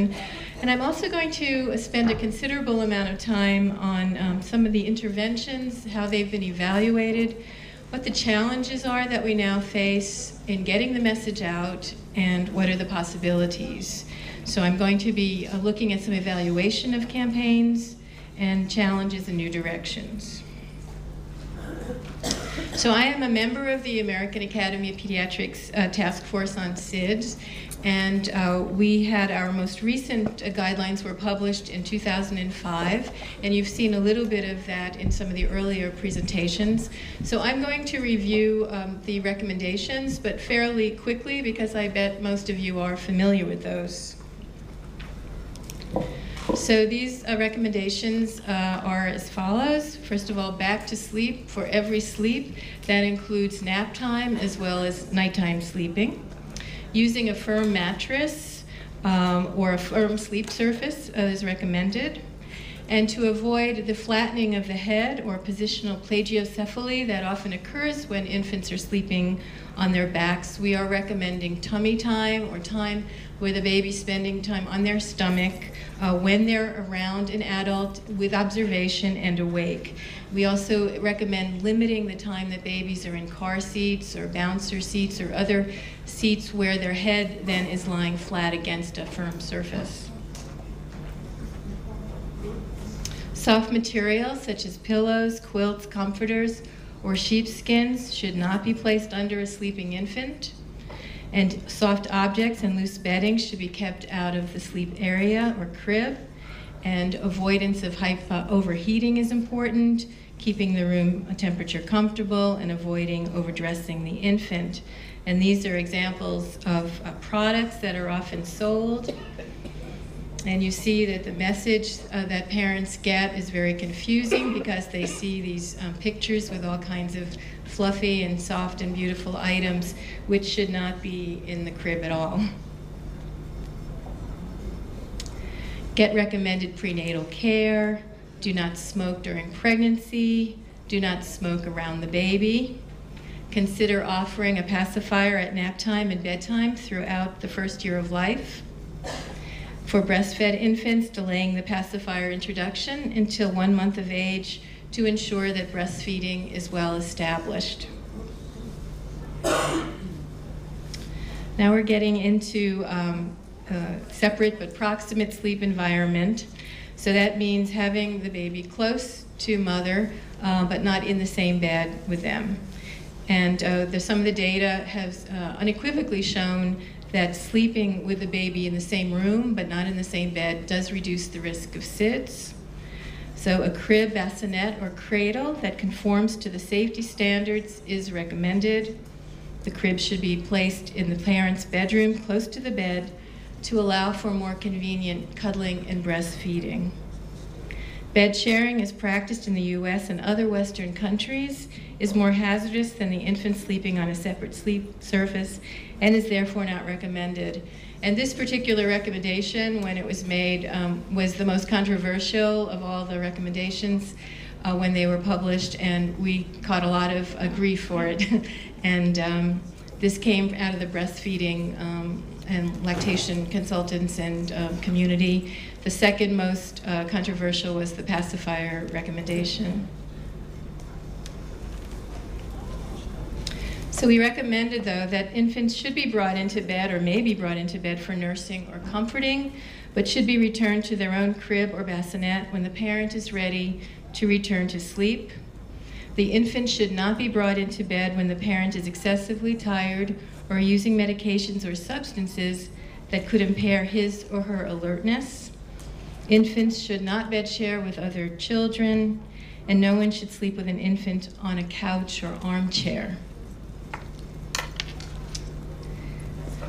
And I'm also going to spend a considerable amount of time on some of the interventions, how they've been evaluated, what the challenges are that we now face in getting the message out, and what are the possibilities. So I'm going to be looking at some evaluation of campaigns and challenges and new directions. So I am a member of the American Academy of Pediatrics Task Force on SIDS, and we had our most recent guidelines were published in 2005, and you've seen a little bit of that in some of the earlier presentations. So I'm going to review the recommendations, but fairly quickly because I bet most of you are familiar with those. So these recommendations are as follows. First of all, back to sleep for every sleep. That includes nap time as well as nighttime sleeping. Using a firm mattress or a firm sleep surface is recommended. And to avoid the flattening of the head or positional plagiocephaly that often occurs when infants are sleeping on their backs, we are recommending tummy time or time where the baby's spending time on their stomach when they're around an adult with observation and awake. We also recommend limiting the time that babies are in car seats or bouncer seats or other seats where their head then is lying flat against a firm surface. Soft materials such as pillows, quilts, comforters, or sheepskins should not be placed under a sleeping infant. And soft objects and loose bedding should be kept out of the sleep area or crib. And avoidance of overheating is important, keeping the room temperature comfortable and avoiding overdressing the infant. And these are examples of products that are often sold. And you see that the message that parents get is very confusing because they see these pictures with all kinds of fluffy and soft and beautiful items, which should not be in the crib at all. Get recommended prenatal care. Do not smoke during pregnancy. Do not smoke around the baby. Consider offering a pacifier at nap time and bedtime throughout the first year of life. For breastfed infants, delaying the pacifier introduction until 1 month of age to ensure that breastfeeding is well established. Now we're getting into separate but proximate sleep environment. So that means having the baby close to mother, but not in the same bed with them. And some of the data has unequivocally shown that sleeping with the baby in the same room, but not in the same bed, does reduce the risk of SIDS. So a crib, bassinet, or cradle that conforms to the safety standards is recommended. The crib should be placed in the parent's bedroom close to the bed to allow for more convenient cuddling and breastfeeding. Bed sharing is practiced in the US and other Western countries, is more hazardous than the infant sleeping on a separate sleep surface, and is therefore not recommended. And this particular recommendation, when it was made, was the most controversial of all the recommendations when they were published, and we caught a lot of grief for it. And this came out of the breastfeeding and lactation consultants and community. The second most controversial was the pacifier recommendation. So we recommended, though, that infants should be brought into bed or may be brought into bed for nursing or comforting, but should be returned to their own crib or bassinet when the parent is ready to return to sleep. The infant should not be brought into bed when the parent is excessively tired or using medications or substances that could impair his or her alertness. Infants should not bed share with other children, and no one should sleep with an infant on a couch or armchair.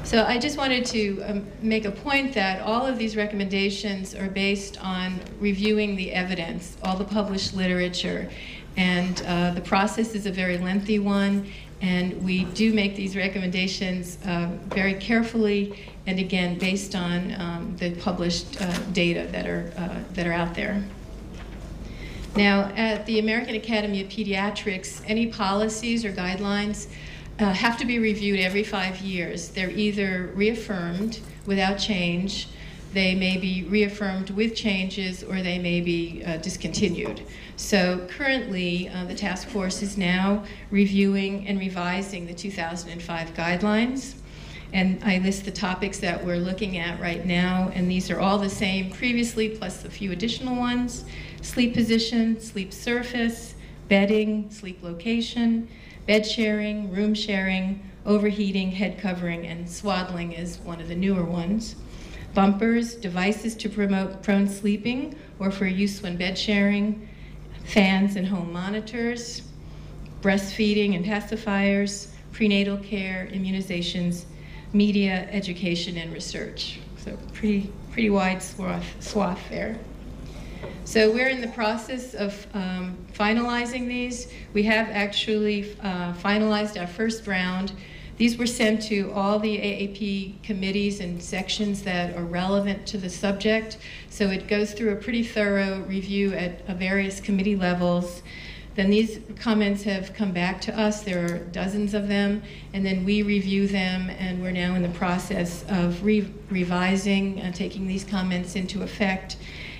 So I just wanted to make a point that all of these recommendations are based on reviewing the evidence, all the published literature. And the process is a very lengthy one, and we do make these recommendations very carefully, and again, based on the published data that are out there. Now, at the American Academy of Pediatrics, any policies or guidelines have to be reviewed every 5 years. They're either reaffirmed without change, they may be reaffirmed with changes, or they may be discontinued. So currently, the task force is now reviewing and revising the 2005 guidelines. And I list the topics that we're looking at right now, and these are all the same previously, plus a few additional ones: sleep position, sleep surface, bedding, sleep location, bed sharing, room sharing, overheating, head covering, and swaddling is one of the newer ones. Bumpers, devices to promote prone sleeping or for use when bed sharing, fans and home monitors, breastfeeding and pacifiers, prenatal care, immunizations, media, education, and research. So pretty wide swath there. So we're in the process of finalizing these. We have actually finalized our first round. These were sent to all the AAP committees and sections that are relevant to the subject. So it goes through a pretty thorough review at various committee levels. Then these comments have come back to us. There are dozens of them, and then we review them, and we're now in the process of revising and taking these comments into effect.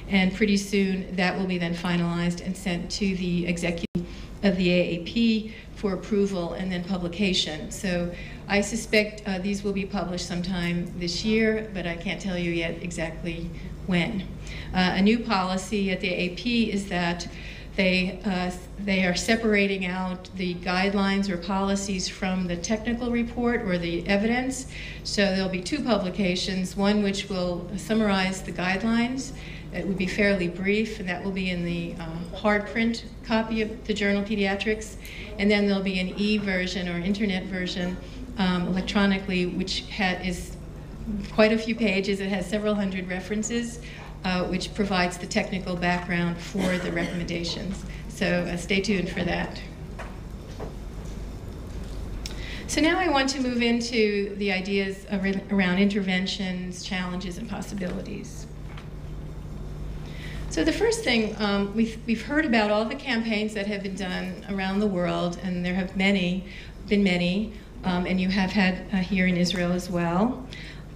And pretty soon that will be then finalized and sent to the executive of the AAP for approval and then publication. So I suspect these will be published sometime this year, but I can't tell you yet exactly when. A new policy at the AP is that they are separating out the guidelines or policies from the technical report or the evidence. So there'll be two publications, one which will summarize the guidelines. It would be fairly brief, and that will be in the hard print copy of the Journal Pediatrics. And then there'll be an e-version or internet version electronically, which is quite a few pages. It has several hundred references, which provides the technical background for the recommendations. So stay tuned for that. So now I want to move into the ideas around interventions, challenges, and possibilities. So the first thing, we've heard about all the campaigns that have been done around the world, and there have been many, and you have had here in Israel as well.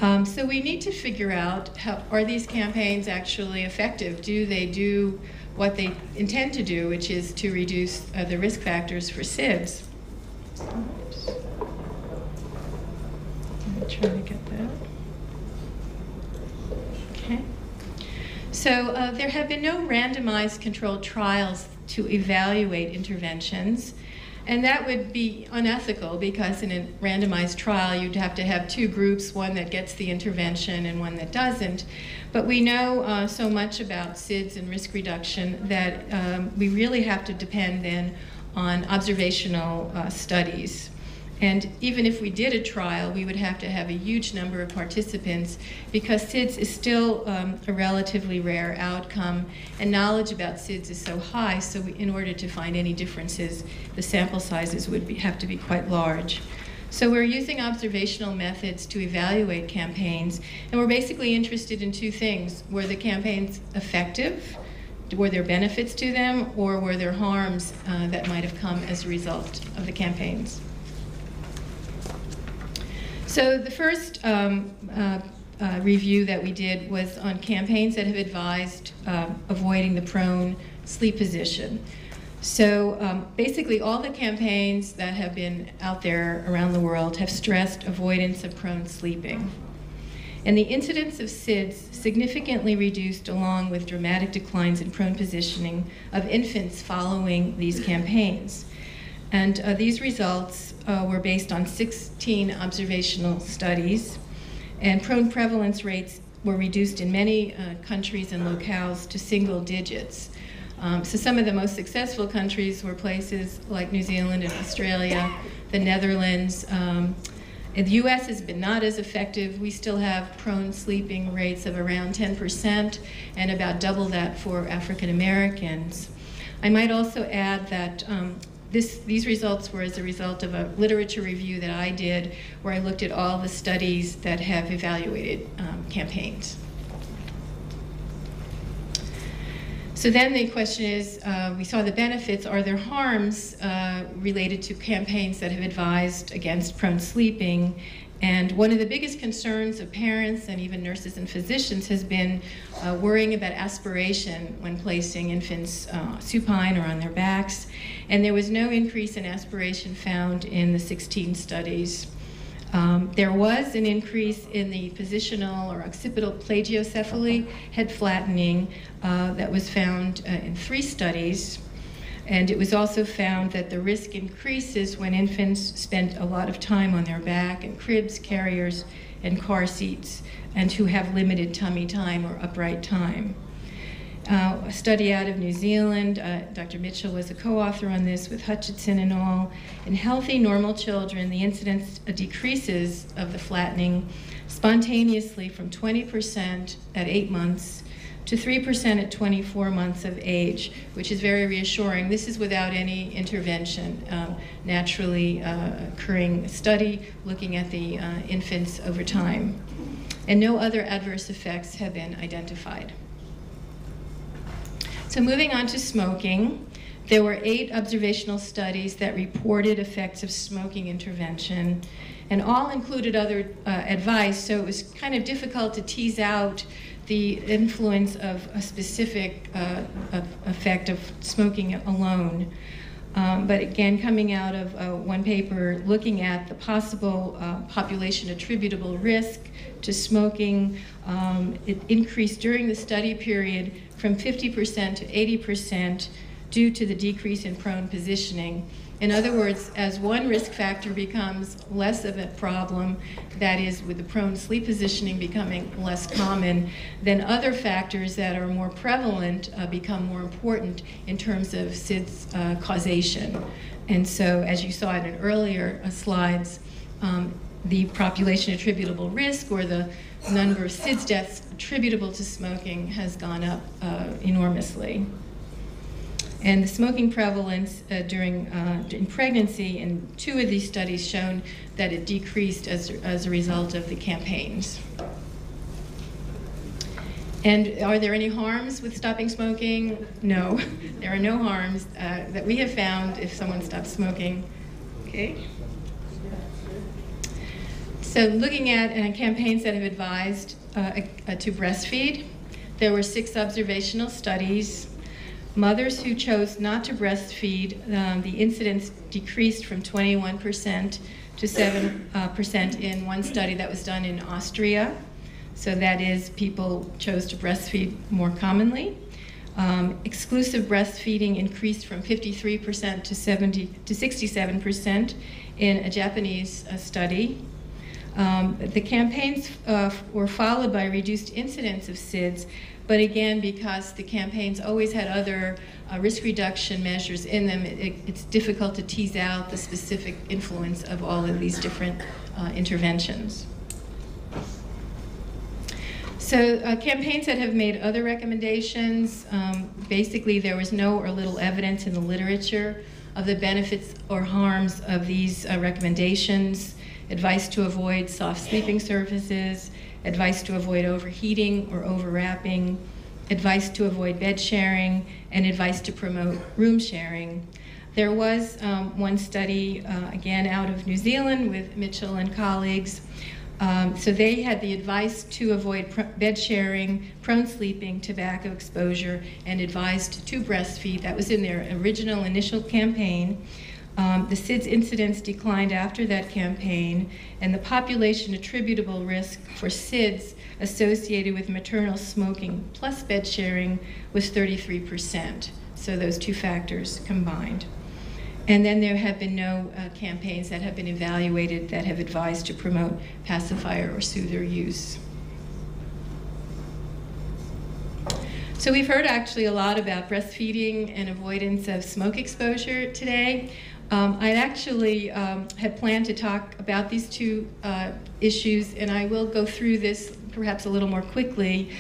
So we need to figure out, are these campaigns actually effective? Do they do what they intend to do, which is to reduce the risk factors for SIDS? Oops. I'm trying to get that. Okay. So there have been no randomized controlled trials to evaluate interventions. And that would be unethical, because in a randomized trial, you'd have to have two groups, one that gets the intervention and one that doesn't. But we know so much about SIDS and risk reduction that we really have to depend then on observational studies. And even if we did a trial, we would have to have a huge number of participants, because SIDS is still a relatively rare outcome, and knowledge about SIDS is so high, so in order to find any differences, the sample sizes would have to be quite large. So we're using observational methods to evaluate campaigns, and we're basically interested in two things. Were the campaigns effective? Were there benefits to them, or were there harms that might have come as a result of the campaigns? So the first review that we did was on campaigns that have advised avoiding the prone sleep position. So basically all the campaigns that have been out there around the world have stressed avoidance of prone sleeping. And the incidence of SIDS significantly reduced along with dramatic declines in prone positioning of infants following these campaigns. And these results were based on 16 observational studies, and prone prevalence rates were reduced in many countries and locales to single digits. So some of the most successful countries were places like New Zealand and Australia, the Netherlands. The US has been not as effective. We still have prone sleeping rates of around 10% and about double that for African Americans. I might also add that these results were as a result of a literature review that I did, where I looked at all the studies that have evaluated campaigns. So then the question is, we saw the benefits. Are there harms related to campaigns that have advised against prone sleeping? And one of the biggest concerns of parents and even nurses and physicians has been worrying about aspiration when placing infants supine or on their backs. And there was no increase in aspiration found in the 16 studies. There was an increase in the positional or occipital plagiocephaly, head flattening, that was found in 3 studies. And it was also found that the risk increases when infants spend a lot of time on their back in cribs, carriers, and car seats, and who have limited tummy time or upright time. A study out of New Zealand, Dr. Mitchell was a co-author on this with Hutchinson and all. In healthy, normal children, the incidence decreases of the flattening spontaneously from 20% at 8 months to 3% at 24 months of age, which is very reassuring. This is without any intervention, naturally occurring study looking at the infants over time. And no other adverse effects have been identified. So moving on to smoking, there were 8 observational studies that reported effects of smoking intervention, and all included other advice, so it was kind of difficult to tease out the influence of a specific effect of smoking alone. But again, coming out of one paper looking at the possible population attributable risk to smoking, it increased during the study period from 50% to 80% due to the decrease in prone positioning. In other words, as one risk factor becomes less of a problem, that is with the prone sleep positioning becoming less common, then other factors that are more prevalent become more important in terms of SIDS causation. And so, as you saw in earlier slides, the population attributable risk, or the number of SIDS deaths attributable to smoking, has gone up enormously. And the smoking prevalence in pregnancy in 2 of these studies shown that it decreased as a result of the campaigns. And are there any harms with stopping smoking? No, there are no harms that we have found if someone stops smoking. Okay. So looking at campaigns that have advised to breastfeed, there were 6 observational studies. Mothers who chose not to breastfeed, the incidence decreased from 21% to 7% in one study that was done in Austria. So that is, people chose to breastfeed more commonly. Exclusive breastfeeding increased from 53% to 67% in a Japanese study. The campaigns were followed by reduced incidence of SIDS, but again, because the campaigns always had other risk reduction measures in them, it's difficult to tease out the specific influence of all of these different interventions. So campaigns that have made other recommendations, basically there was no or little evidence in the literature of the benefits or harms of these recommendations. Advice to avoid soft sleeping surfaces, advice to avoid overheating or overwrapping, advice to avoid bed sharing, and advice to promote room sharing. There was one study, again out of New Zealand with Mitchell and colleagues. So they had the advice to avoid bed sharing, prone sleeping, tobacco exposure, and advised to breastfeed. That was in their original initial campaign. The SIDS incidence declined after that campaign, and the population attributable risk for SIDS associated with maternal smoking plus bed sharing was 33%. So those 2 factors combined. And then there have been no campaigns that have been evaluated that have advised to promote pacifier or soother use. So we've heard actually a lot about breastfeeding and avoidance of smoke exposure today. I actually had planned to talk about these 2 issues, and I will go through this perhaps a little more quickly,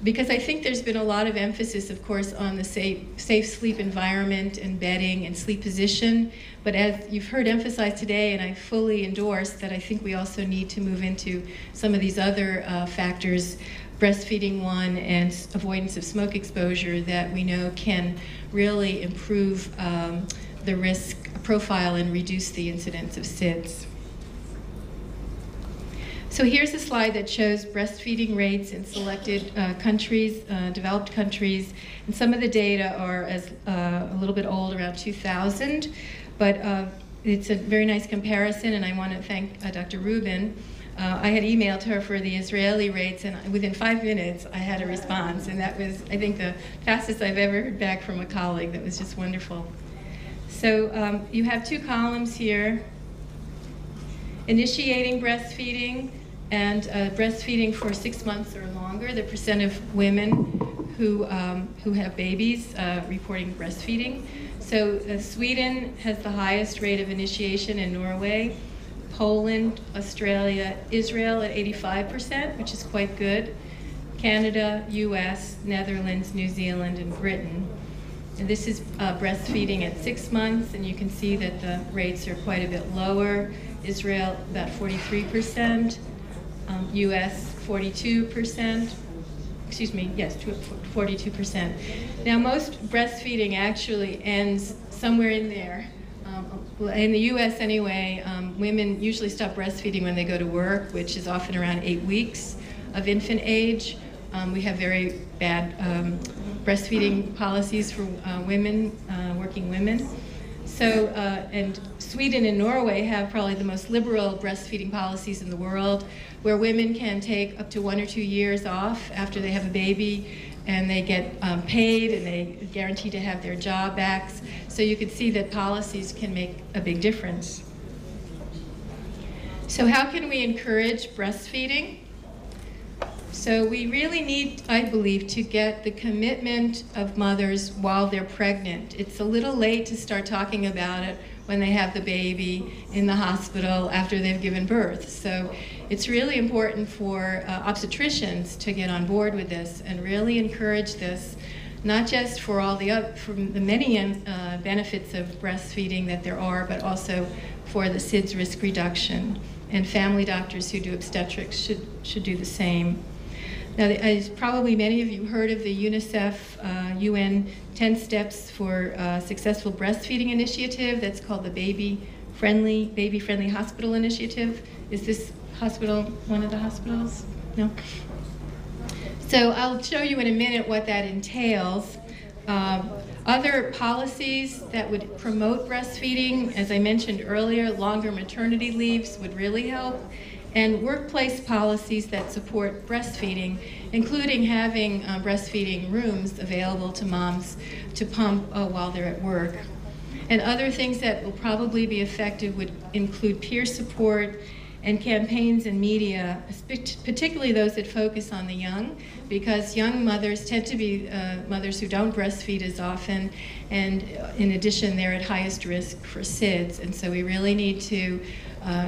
because I think there's been a lot of emphasis, of course, on the safe sleep environment and bedding and sleep position. But as you've heard emphasized today, and I fully endorse, that I think we also need to move into some of these other factors, breastfeeding one, and avoidance of smoke exposure, that we know can really improve the risk profile and reduce the incidence of SIDS. So here's a slide that shows breastfeeding rates in selected countries, developed countries, and some of the data are a little bit old, around 2000, but it's a very nice comparison, and I want to thank Dr. Rubin. I had emailed her for the Israeli rates, and within 5 minutes I had a response, and that was, I think, the fastest I've ever heard back from a colleague. That was just wonderful. So you have 2 columns here: initiating breastfeeding and breastfeeding for 6 months or longer, the percent of women who have babies reporting breastfeeding. So Sweden has the highest rate of initiation in Norway, Poland, Australia, Israel at 85%, which is quite good, Canada, US, Netherlands, New Zealand, and Britain. And this is breastfeeding at 6 months, and you can see that the rates are quite a bit lower. Israel, about 43%, US, 42%, excuse me, yes, 42%. Now, most breastfeeding actually ends somewhere in there. In the US anyway, women usually stop breastfeeding when they go to work, which is often around 8 weeks of infant age. We have very bad breastfeeding policies for women, working women. So, and Sweden and Norway have probably the most liberal breastfeeding policies in the world, where women can take up to 1 or 2 years off after they have a baby, and they get paid, and they guarantee to have their job back. So you can see that policies can make a big difference. So how can we encourage breastfeeding? So we really need, I believe, to get the commitment of mothers while they're pregnant. It's a little late to start talking about it when they have the baby in the hospital after they've given birth. So it's really important for obstetricians to get on board with this and really encourage this, not just for all the many benefits of breastfeeding that there are, but also for the SIDS risk reduction. And family doctors who do obstetrics should do the same. Now, as probably many of you heard of the UNICEF UN 10 Steps for Successful Breastfeeding Initiative. That's called the Baby Friendly Hospital Initiative. Is this hospital one of the hospitals? No? So I'll show you in a minute what that entails. Other policies that would promote breastfeeding, as I mentioned earlier, longer maternity leaves would really help. And workplace policies that support breastfeeding, including having breastfeeding rooms available to moms to pump while they're at work. And other things that will probably be effective would include peer support and campaigns in media, particularly those that focus on the young, because young mothers tend to be mothers who don't breastfeed as often, and in addition, they're at highest risk for SIDS. And so we really need to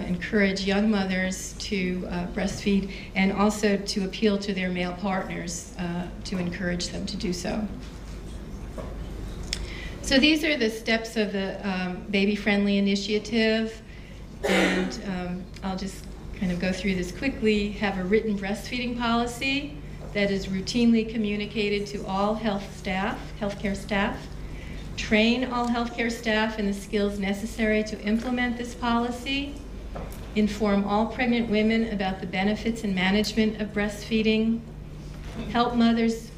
encourage young mothers to breastfeed, and also to appeal to their male partners to encourage them to do so. So these are the steps of the Baby Friendly Initiative, and I'll just kind of go through this quickly. Have a written breastfeeding policy that is routinely communicated to all healthcare staff. Train all healthcare staff in the skills necessary to implement this policy. Inform all pregnant women about the benefits and management of breastfeeding. Help mothers,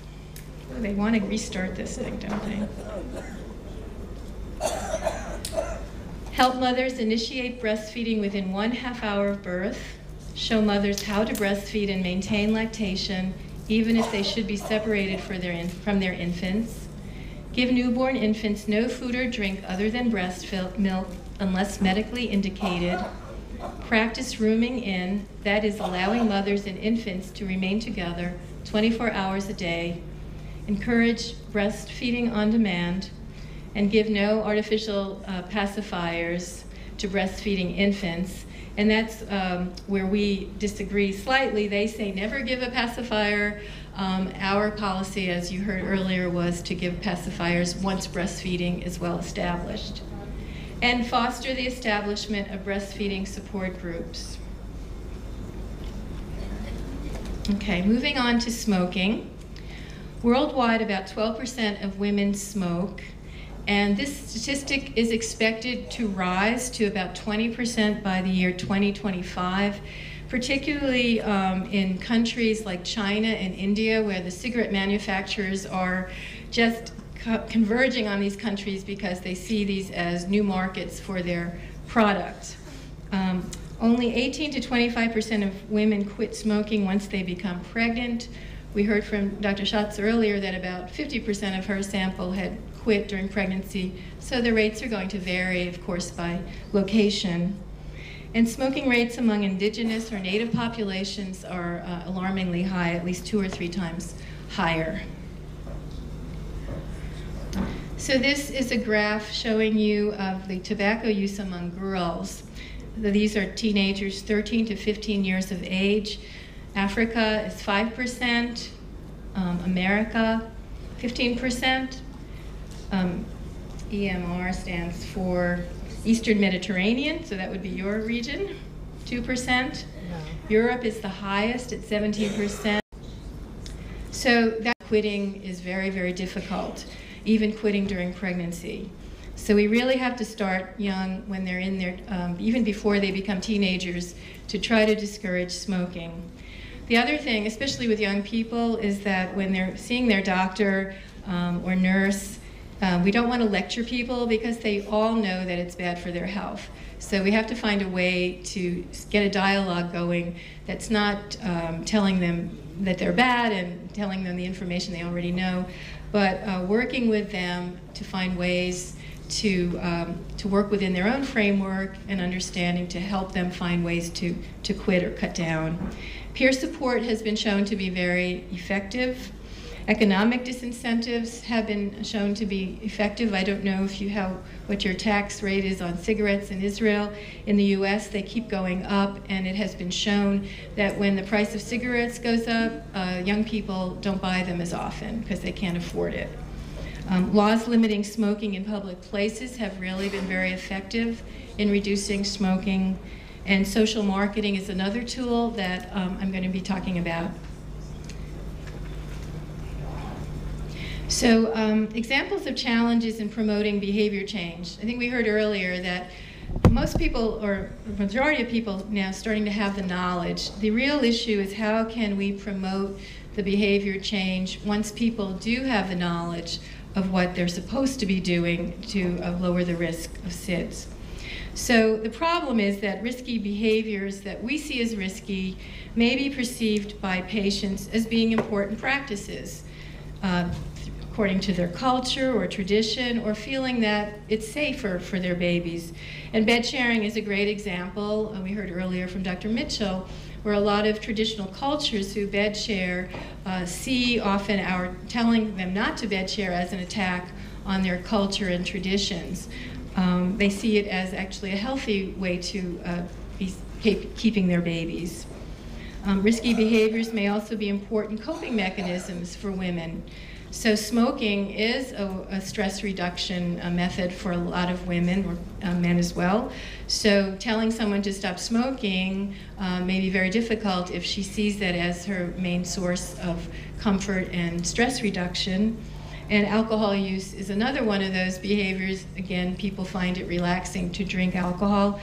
they want to restart this thing, don't they? Help mothers initiate breastfeeding within 1/2 hour of birth. Show mothers how to breastfeed and maintain lactation, even if they should be separated from their infants. Give newborn infants no food or drink other than breast milk unless medically indicated. Practice rooming in, that is allowing mothers and infants to remain together 24 hours a day. Encourage breastfeeding on demand, and give no artificial pacifiers to breastfeeding infants. And that's where we disagree slightly. They say never give a pacifier. Our policy, as you heard earlier, was to give pacifiers once breastfeeding is well established. And foster the establishment of breastfeeding support groups. Okay, moving on to smoking. Worldwide, about 12% of women smoke, and this statistic is expected to rise to about 20% by the year 2025, particularly in countries like China and India, where the cigarette manufacturers are just converging on these countries because they see these as new markets for their product. Only 18 to 25% of women quit smoking once they become pregnant. We heard from Dr. Schatz earlier that about 50% of her sample had quit during pregnancy, so the rates are going to vary, of course, by location. And smoking rates among indigenous or native populations are alarmingly high, at least 2 or 3 times higher. So this is a graph showing you of the tobacco use among girls. These are teenagers 13 to 15 years of age. Africa is 5%, America 15%. EMR stands for Eastern Mediterranean, so that would be your region, 2%. Europe is the highest at 17%. So that quitting is very, very difficult, even quitting during pregnancy. So we really have to start young when they're in their, even before they become teenagers, to try to discourage smoking. The other thing, especially with young people, is that when they're seeing their doctor or nurse, We don't want to lecture people because they all know that it's bad for their health. So we have to find a way to get a dialogue going that's not telling them that they're bad and telling them the information they already know, but working with them to find ways to work within their own framework and understanding to help them find ways to quit or cut down. Peer support has been shown to be very effective. Economic disincentives have been shown to be effective. I don't know if you what your tax rate is on cigarettes in Israel. In the US, they keep going up, and it has been shown that when the price of cigarettes goes up, young people don't buy them as often because they can't afford it. Laws limiting smoking in public places have really been very effective in reducing smoking, and social marketing is another tool that I'm going to be talking about. So examples of challenges in promoting behavior change. I think we heard earlier that most people, or the majority of people now, starting to have the knowledge. The real issue is how can we promote the behavior change once people do have the knowledge of what they're supposed to be doing to lower the risk of SIDS. So the problem is that risky behaviors that we see as risky may be perceived by patients as being important practices, according to their culture or tradition, or feeling that it's safer for their babies. And bed sharing is a great example. We heard earlier from Dr. Mitchell, where a lot of traditional cultures who bed share see often our telling them not to bed share as an attack on their culture and traditions. They see it as actually a healthy way to be keeping their babies. Risky behaviors may also be important coping mechanisms for women. So smoking is a stress reduction method for a lot of women, or men as well. So telling someone to stop smoking may be very difficult if she sees that as her main source of comfort and stress reduction. And alcohol use is another one of those behaviors. Again, people find it relaxing to drink alcohol,